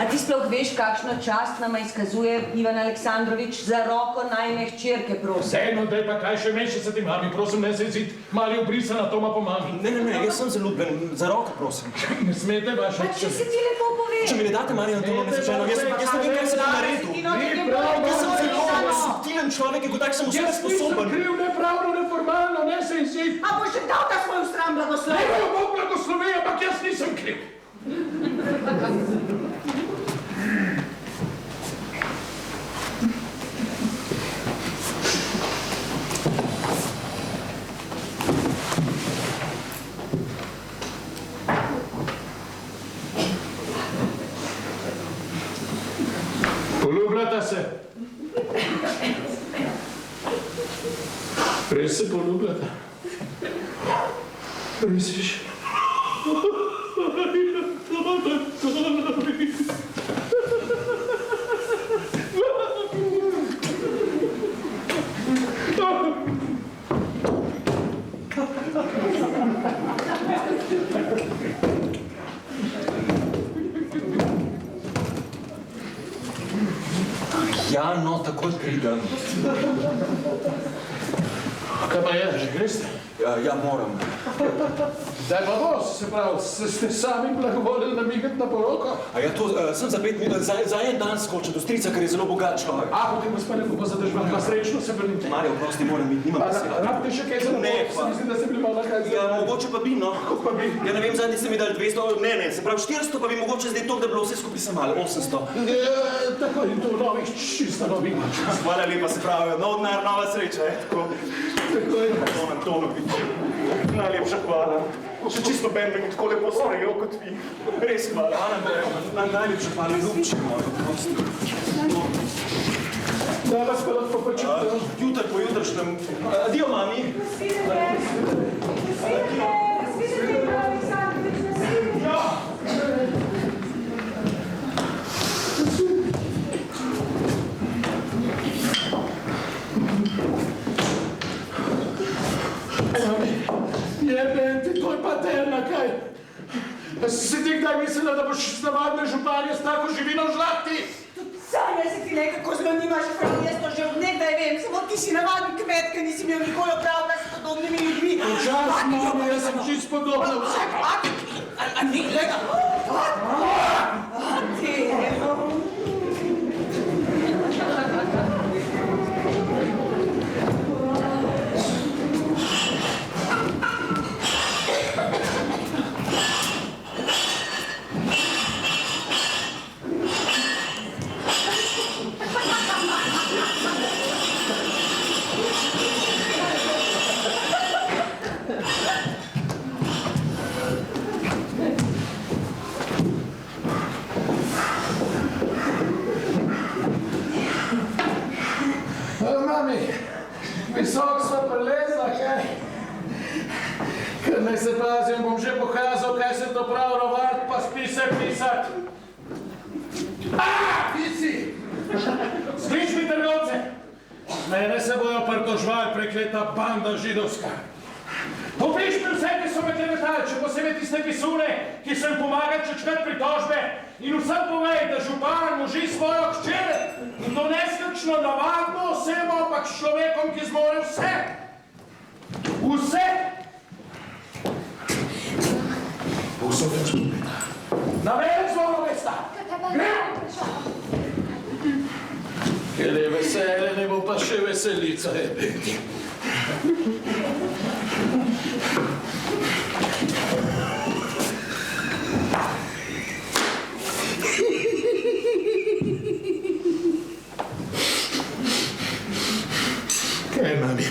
A ti sploh veš, kakšno čast nama izkazuje Ivan Aleksandrovič za roko najne hčerke, prosim? Dejno, daj pa kaj še meša se ti mami, prosim, ne se izid mali obrisana, to ma pomami. Ne, jaz sem zaljubljen, za roko, prosim. Ne smete vaša Pa če si ti lepo pove. Če mi ne date, Marija Antonovna, začeno, jaz ne vem, kaj se bo naredil. Jaz sem zelo subtilen človek in kot tak sem vse sposoben. Jaz nisem kriv, ne pravno, ne formalno, ne se izid. A boš še dal ta svoj stran blagoslov? Ne bo Bog blagoslovi, ampak jaz nisem kriv. Poljubljata se. Res se poljubljata. Misliš? Ja, no, takoj pridem. Kaj pa je, že greste? Ja, moram. Zdaj pa bo, se pravi, ste sami blagovolili namigati na poroko? A ja, to sem za 5 minut, za en dan skočil do strica, ker je zelo bogat človek. A, potem vas pa lepo pozadržvam, pa srečno se vrnite. Marjo, prosti, moram biti, nimam beseda. Rabite še kaj za Ne, se mislim, da ste bili malo kaj za... Ja, mogoče pa bi, no. Kako pa bi? Ja, ne vem, zadnji ste mi dali 200, ne, se pravi 400, pa bi mogoče zdaj to, da bi bilo vse skupaj se malo, 800. Tako in to novih, čisto novih. Hvala lepa, se pravi, nov denar, nova sreča, tako. Tako je. Antonovič, najlepša hvala. Še čisto ben me tako lepo sprejel kot vi. Res hvala. Najlepša hvala, ljubči moj, prosti. Da vas pa lahko počutim. Jutr po jutršnjem. Adio, mami. Jeben ti, to je paterna, kaj? Si ti kdaj mislila, da boš z navadne županje s tako živino žlahti? Sanja si ti nekako zelo nimaš prav, jaz to že od nekdaj vem, samo ti si navaden kmet, ker nisi imel nikoli opravka s podobnimi ljudmi. Včas, mami, jaz sem čist podobna vse. A ni, gleda, ti, Visok sva prelezla, kaj? Ker naj se pazim, bom že pokazal, kaj se to prav rovart, pa spise pisat. Ti si! Sklič mi trgovce! Mene se bojo pritožvali prekleta banda židovska. Popiš mi vse, ki so me klevetali, še posebej tiste pisune, ki so jim pomagali čečkati pritožbe in vsem povej, da župan moži svojo hčer in to ne s kakšno navadno osebo, ampak s človekom, ki zmore vse. Vse! Povsod je vzpomena. Na velik zvono mesta! Gremo! Ker je vesele, ne bo pa še veselica, jebeti. Kaj, mami?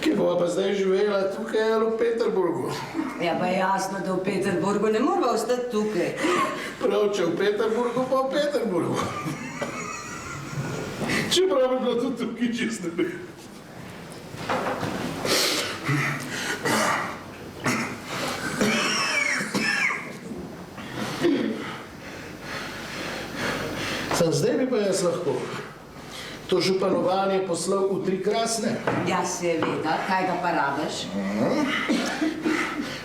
Kje bova pa zdaj živela tukaj ali v Peterburgu? Ja, pa jasno, da v Peterburgu ne moramo ostati tukaj. Prav, če v Peterburgu, pa v Peterburgu. Čeprav bi bilo tudi tukaj čisto ne. Sam zdaj bi pa jaz lahko to županovanje poslal v Tri krasne. Ja, seveda, kaj ga pa rabiš?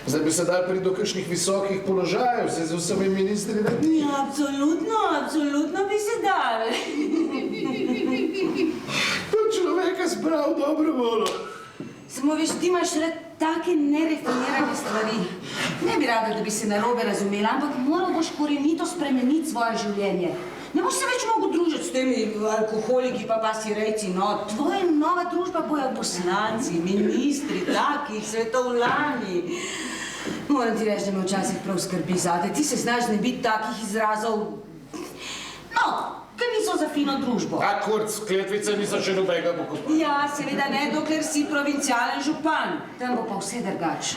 Zdaj bi se dal priti do kakšnih visokih položajev, se z vsemi ministri da ni. Ja, absolutno bi se dal. To človeka zbral dobro volo. Samo veš, ti imaš le take nerefinirane stvari. Ne bi rada, da bi se narobe razumela, ampak moral boš korenito spremeniti svoje življenje. Ne boš se več mogel družiti s temi alkoholiki pa pasirejci, no. Tvoja nova družba bojo poslanci, ministri, taki, svetovlani. Moram ti reči, da me včasih prav skrbi zate. Ti se znaš ne biti takih izrazov, no, ker niso za fino družbo. A kurc, kletvice niso še nobega pokopali. Ja, seveda ne, dokler si provincialen župan. Tam bo pa vse drugače.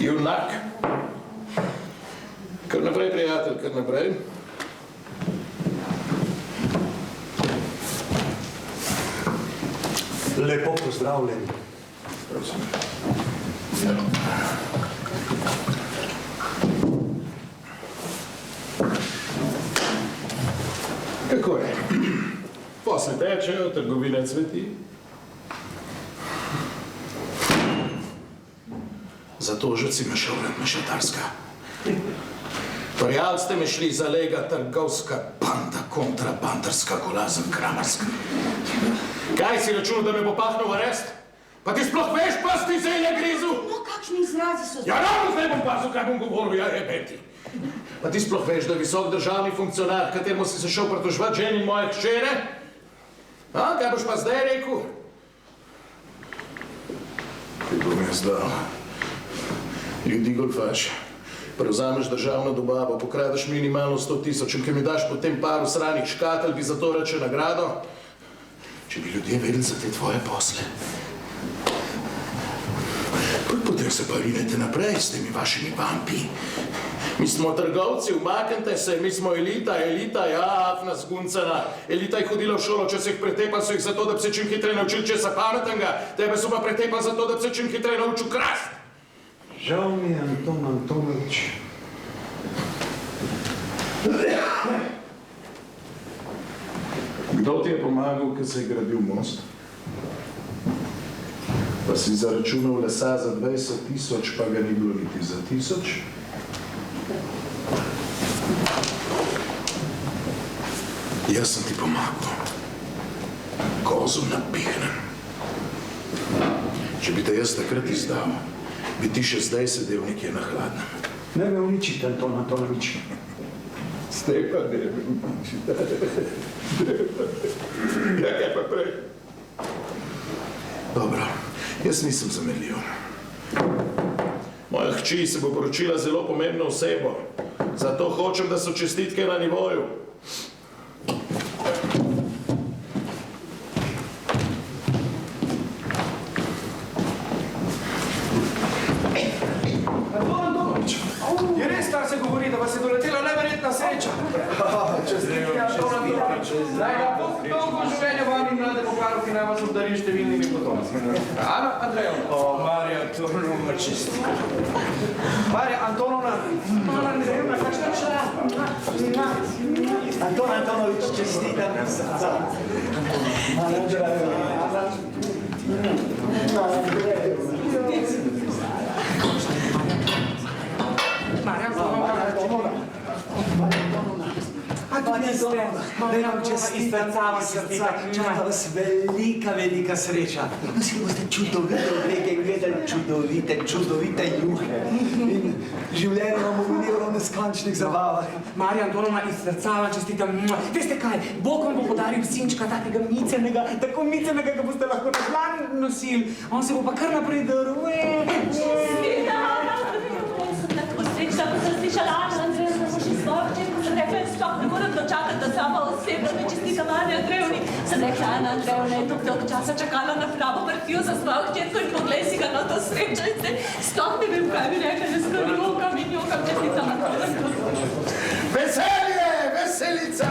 Junak. Kar naprej, prijatelj, kar naprej. Lepo pozdravljeni. Prosim. Kako je? Posle tečejo, trgovina cveti. Zatožec si me šel vrat mešetarska. Prijal ste me šli za lega trgovska banda, kontrabandarska, golazen kramarska. Kaj si računal, da me bo pahnil v arest? Pa ti sploh veš, pasti zelje grizu? No, kakšni izrazi so zdaj? Ja, ravno zdaj bom pazil, kaj bom govoril, ja, jebeti. Pa ti sploh veš, da je visok državni funkcionar, kateremu si se šel pritožvat ženi moje hčere? A, kaj boš pa zdaj rekel? Kaj bom jaz dal? Ljudi golfaš, prevzameš državno dobavo, pokradeš minimalno 100 000 in kaj mi daš potem paru sranih škatelj, bi za to reče nagrado? Če bi ljudje vedeli za te tvoje posle. Potem se pa rinete naprej s temi vašimi vampi. Mi smo trgovci, umaknite se, mi smo elita, ja, afna zguncana. Elita je hodila v šolo, če se jih pretepali, so jih zato, da bi se čim hitreje naučili česa pametnega. Tebe so pa pretepali zato, da bi se čim hitreje naučil krast. Žal mi je, Anton Antonovič. Kdo ti je pomagal, ko se je gradil most? Pa si zaračunal lesa za 20 000, pa ga ni bilo niti za 1000? Jaz sem ti pomagal. Kozu napihnem. Če bi te jaz takrat izdal, bi ti še zdaj sedel nekje na hladnem. Ne me uničite, Anton Antonovič. Zdaj pa ne me uničite. Ja, kaj pa prej? Dobro, jaz nisem zamerljiv. Moja hči se bo poročila zelo pomembno osebo. Zato hočem, da so čestitke na nivoju. Je res, kar se govori, da vas je doletela neverjetna velika sreča. Naj ga dolgo življenje vam in mlade pokvarovke naj vas obdari številnimi potomci. Ana Andrejevna. Marija Antonovna, čestika. Marija Antonovna. Ana Andrejevna, kakšna čara? Anton Antonovič, čestitam na srca. Čaka vas velika, velika sreča. Vsi boste čudovite obleke in gledali čudovite juhe. In življenje vam bo minilo v neskončnih zabavah. Marija Antonovna, iz srca vam čestitam. Veste kaj, Bog vam bo podaril sinčka takega micenega, tako micenega, ga boste lahko na dlani nosili. On se bo pa kar naprej drl. Srečna, ko sem slišala Ana Andrejevna, da bo še svojo včerko, sem rekla, sploh ne moram dočakati, da sama osebno ne čestika Marija Andrejevni. Sem rekla, Ana Andrejevna je dolgo časa čakala na pravo partijo za svojo včerko in poglej si ga na to srečo in se sploh ne vem, kaj bi rekla, že skoro jokam in jokam čestitam na to. Veselje, veselica!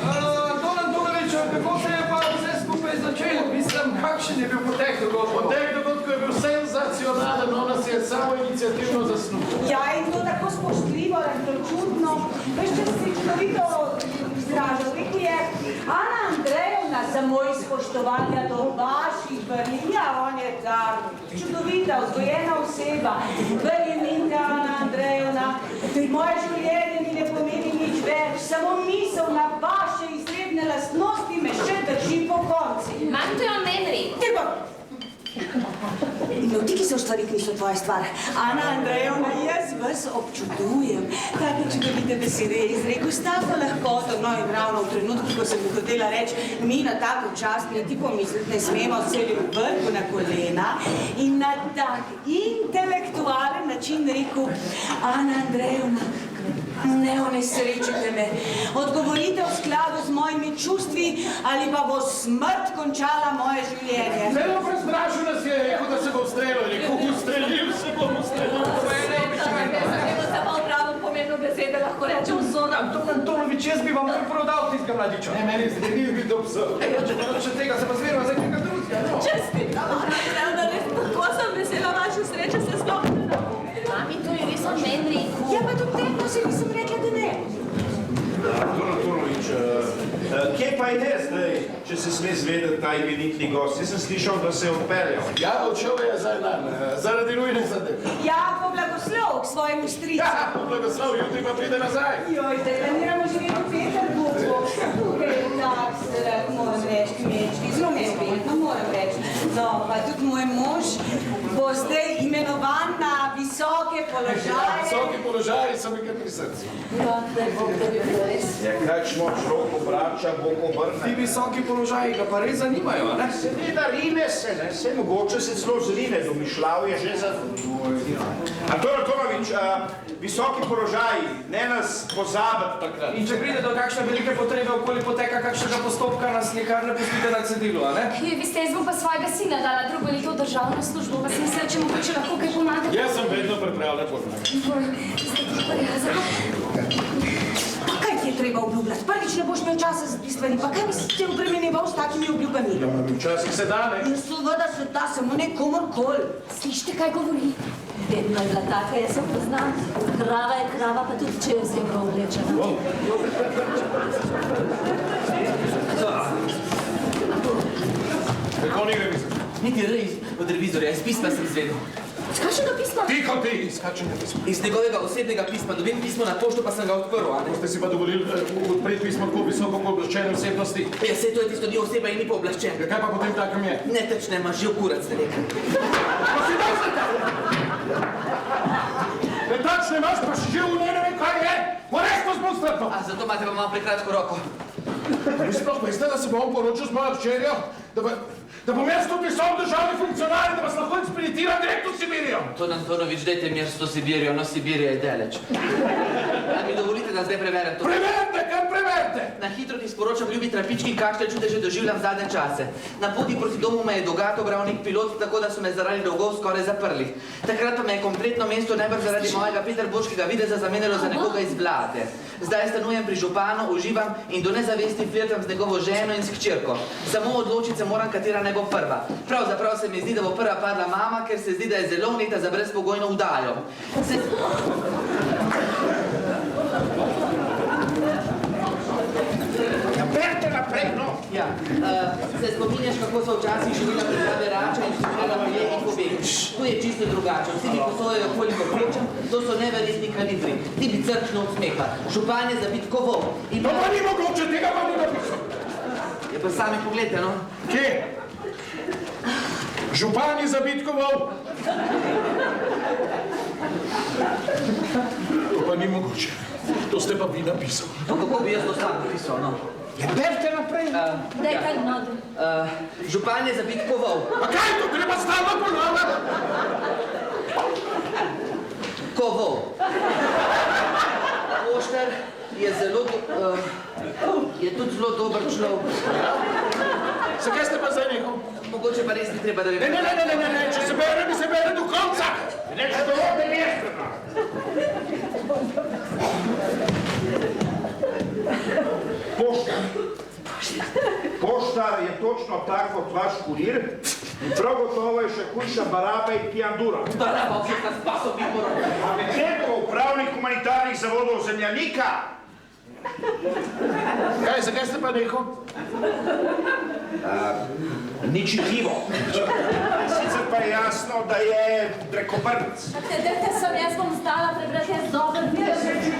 Anton Antonovič, kako se je pa vse skupaj začelo? Mislim, kakšen je bil potek dogodkov? Potek dogodkov je bil senzacionalen, on nas je samo inicijativno zasnul. Ja, in to tako spoštljivo in to čudno. Veš, če si čudovito izražal, rekel je, Ana Andrejevna, za moj spoštovanja do vaših varinja, on je ta čudovita, vzgojena oseba. Verjemite, Ana Andrejevna, moje življenje mi ne pomeni nič več, samo misel na vaše izredne lastnosti me še drži po konci. Manj to je o meni. No, tiki so stvari, ki so tvoja stvar. Ana Andrejevna, jaz vas občudujem. Take čudovite besede je izrekel s tako lahkoto, no in ravno v trenutku, ko sem mu hotela reči, mi na tako čast niti pomisliti ne smemo, se ljubiti na kolena in na tak intelektualen način rekel, Ana Andrejevna, ne onesrečite me. Odgovorite v skladu z mojimi čustvi ali pa bo smrt končala moje življenje. Zelo prestrašil nas je rekel, da se bo ustrelil. Rekel, ustrelil se bom ustrelil. Se pa v pravem pomenu besede lahko rečem vzora. Anton Antonovič, jaz bi vam prodal tistega mladiča. Ne, meni se ni bi to psal. Če tega se pa zverva za nekega drugega. Čestitam, Ana Andrejevna, res tako sem vesela vaše sreče, se sploh ne da. Mami, to je res od meni rekel. Ja, pa tudi tem, se nisem rekla, da ne. Anton Antonovič, kje pa je zdaj, če se sme zvedeti ta imenitni gost? Jaz sem slišal, da se je odpeljal. Ja, odšel je zdaj nam, zaradi nujne zadeve. Ja, po blagoslov k svojemu stricu. Ja, po blagoslov, jutri pa pride nazaj. Joj, zdaj planiramo živeti v Peterburgu. Tukaj tak se rad, moram reči, kmečki, zelo me spetno, moram reči. No, pa tudi moj mož bo zdaj imenovan na visoke položaje. Visoki položaji so mi kar pri srcu. Ja, kakšno človek obrača, Bog obrne. Ti visoki položaji ga pa res zanimajo, ne? Seveda rine se, ne? Vse mogoče se celo zrine, domišljal je že za... Anton Antonovič, visoki položaji, ne nas pozabiti takrat. In če pride do kakšne velike potrebe, okoli poteka kakšnega postopka, nas nikar ne pustite na cedilu, a ne? Veste, jaz bom pa svojega sina dala drugo leto v državno službo, pa sem mislila, če mu če lahko kaj pomagati. Jaz sem vedno pripravljen pomagati. Kaj ti je treba obljubljati? Prvič ne boš imel časa za te stvari, pa kaj bi se te obremenjeval s takimi obljubami? Ja, včasih se da, ne? In seveda se da, samo ne komorkoli. Slišite, kaj govori? Vedno je bila taka, jaz sem poznam. Krava je krava, pa tudi če je vzemno oblečena. Kako ni revizor? Niti res od revizorja, iz pisma sem zvedel. Z kakšnega pisma? Tiho ti, iz kakšnega pisma? Iz njegovega osebnega pisma. Dobim pismo na pošto, pa sem ga odprl, a ne? Ste si pa dovolili odpreti pismo tako visoko pooblaščene osebnosti? Ja, saj to je tisto, ni oseba in ni pooblaščen. Ja, kaj pa potem takem je? Ne tečne, imaš že v kurac, ste rekel. Ne tačne imaš, pa že v ne vem kaj je! Korektno zmonstratno! A zato imate pa malo prekratko roko. Vi sploh veste, da se bom poročil z mojo hčerjo? Da bom jaz tudi visok državni funkcionar in da vas lahko inspiritiram direkt v Sibirijo? Anton Antonovič, dajte mir s to Sibirijo, no Sibirija je daleč. A mi dovolite, da zdaj preverjam to? Preverite, kar preverite! Na hitro ti sporočam, ljubi trafički, kakšne čudeže doživljam zadnje čase. Na poti proti domu me je dogato bral nek pilot, tako da so me zaradi dolgov skoraj zaprli. Takrat pa me je kompletno mesto najbrž zaradi mojega peterburškega videza zamenjalo za nekoga iz vlade. Zdaj stanujem pri županu, uživam in do nezavesti flirtam z njegovo ženo in s hčerko. Samo odločiti se moram, katera naj bo prva. Pravzaprav se mi zdi, da bo prva padla mama, ker se zdi, da je zelo vneta za brezpogojno vdajo. Berite naprej, no! Ja, se spominjaš, kako so včasih živela priprave rača in študirala milje in pobeg. Tu je čisto drugače. Vsi mi posojajo, koliko hočem, to so neverjetni kalibri. Ti bi crkno od smeha. Župan je zabit kovov. To pa ni mogoče, tega pa ni napisal. Ja, pa sami pogledajte, no? Kje? Župan je zabit kovov. To pa ni mogoče. To ste pa vi napisal. No, kako bi jaz to sam napisal, no? Berite naprej. Daj kaj nodu. Župan je zabit kovov. A kaj to treba stalno ponavljati? Kovov. Poštar je zelo... je tudi zelo dober človek. Zakaj ste pa zdaj nehal? Mogoče pa res ni treba, da bi... Ne, če se bere do konca. Ne, če dovolite mjesto. Poštar je točno tak kot vaš kurir in prav gotovo je še hujša baraba in pijandura. Baraba, vseh nas pasov bi moral. A medtem ko upravnik humanitarnih zavodov Zemljanika. Kaj, zakaj ste pa nehal? Ni čitljivo. Sicer pa je jasno, da je drekobrnc. Dajte sem, jaz bom stala prebrati, jaz dobro vidim. Če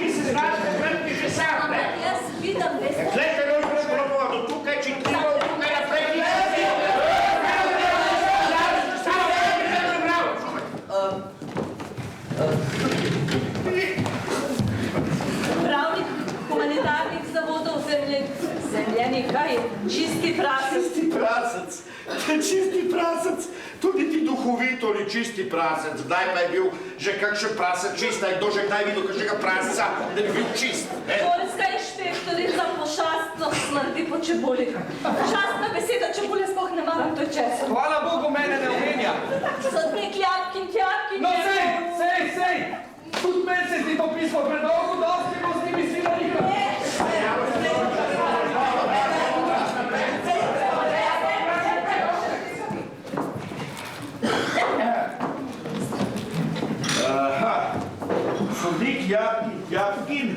se znaš prebrati že sam, ne? Jaz vidim, veste. Glejte, ne boš probala do tukaj čitljivo, tukaj naprej nič. Upravnik humanitarnih zavodov Zemljanika je čisti prasec. Čisti prasec. Čisti prasec. Tudi ti duhovito ni čisti prasec. Kdaj pa je bil že kakšen prasec čist? Kdo že kdaj videl kakšnega prasca, da bi bil čist? Poljska inšpektorica pošastno smrti po čebuli. Pošastna beseda, čebule sploh ne maram, to je česa. Hvala Bogu, mene ne omenja. So dve kljapki in kljapki. No, sej! Tudi meni se zdi to pismo predolgo, dosti bo z njimi sila igra. Sodnik Japkin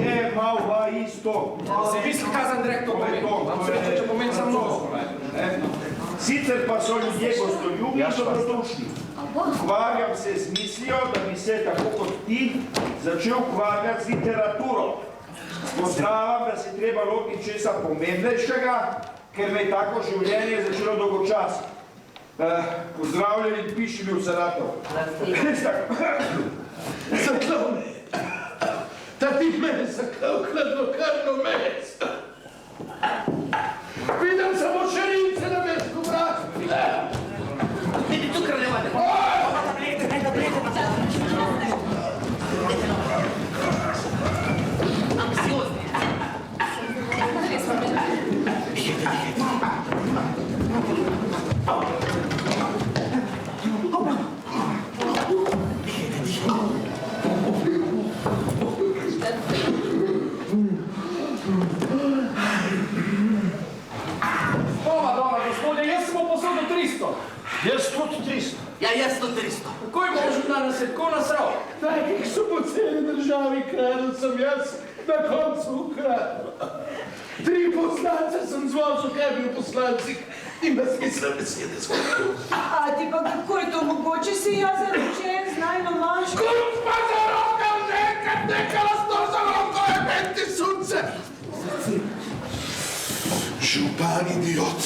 je malo isto. Vsebinski kazan direktor pomeni. Vam se reče, če pomeni samo mnogo. Sicer pa so ljudje gostoljubni in dobrodušni. Ukvarjam se z mislijo, da bi se, tako kot ti, začel ukvarjati z literaturo. Spoznavam, da se treba lotiti česa pomembnejšega, ker me je tako življenje začelo dolgočasiti. Pozdravljeni, piši mi v Saratov. Zaklal me. Da ti me zaklal hladnokrvno mesto. Vidim samo šerince na mestu vrata. Vidi tu kraljevate. Ambiciozni. Doma, gospodje, jaz sem posodil 300. Jaz tudi 300. Ja, jaz tudi 300. Kako je možno, da nas je tako nasral? Takih so po celi državi kradel, sem jaz na koncu ukradel. 3 poslance sem zvozil, kaj bi v poslancih in bez misle besede zgodil. A ti pa kako je to mogoče, si jaz zaročen z najnomaško? Kurz pa za roka vzekaj, neka vas to za roko je menti sunce. Župan idiot.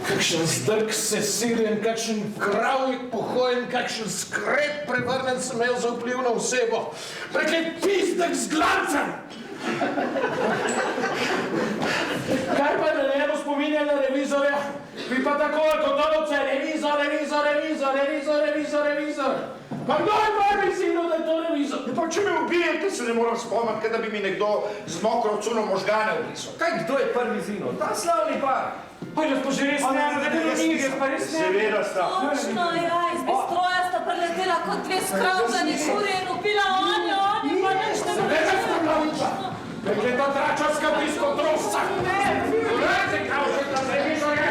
Kakšen zdrk sesirjen, kakšen kravnik pohojen, kakšen skret prevrnen sem imel za vplivno osebo. Prekaj pistek z glancem. Kaj pa ne bo spominjal na revizorja? Vi pa takoj kot novce, revizor. Pa kdo je prvi signal, da je to revizor? Pa če me ubijete, se ne moram spomniti, kaj da bi mi nekdo z mokro cuno možgane obrisal. Kaj, kdo je prvi zino? Ta slavni par. Pa jaz pa že res ne, da bi knjige, pa res ne. Seveda sta. Točno, ja, iz bistroja sta preletela kot dve skravljani kurje in upila oni pa nič ne bi. Perché to tračarska blisko trosca. Urajte, kao še ta se višo je.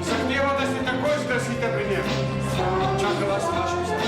Zahteva, da se takoj zglasite pri njem. Čaka vas vaš ustav.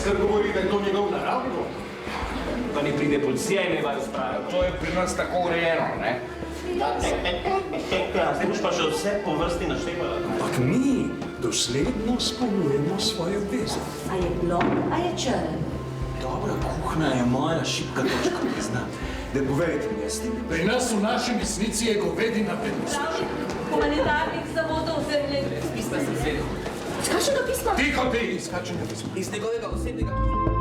ker govori, da je to njegov naravni vod. Pa ne pride policija in ne vas spravi. To je pri nas tako urejeno, ne? Zdaj boš pa še vse po vrsti naštevala. Ampak mi dosledno izpolnjujemo svoje obveze. A je blond, a je črn? Dobra kuhna je moja šibka točka, priznam. Da povejte mi, jaz tem. Pri nas v naši mesnici je govedina prednost. Humanitarnih zavodov zemlje. Pisma sem zvedel. Iz kakšnega pisma? Tiho ti, iz kakšnega pisma? Iz njegovega osebnega pisma.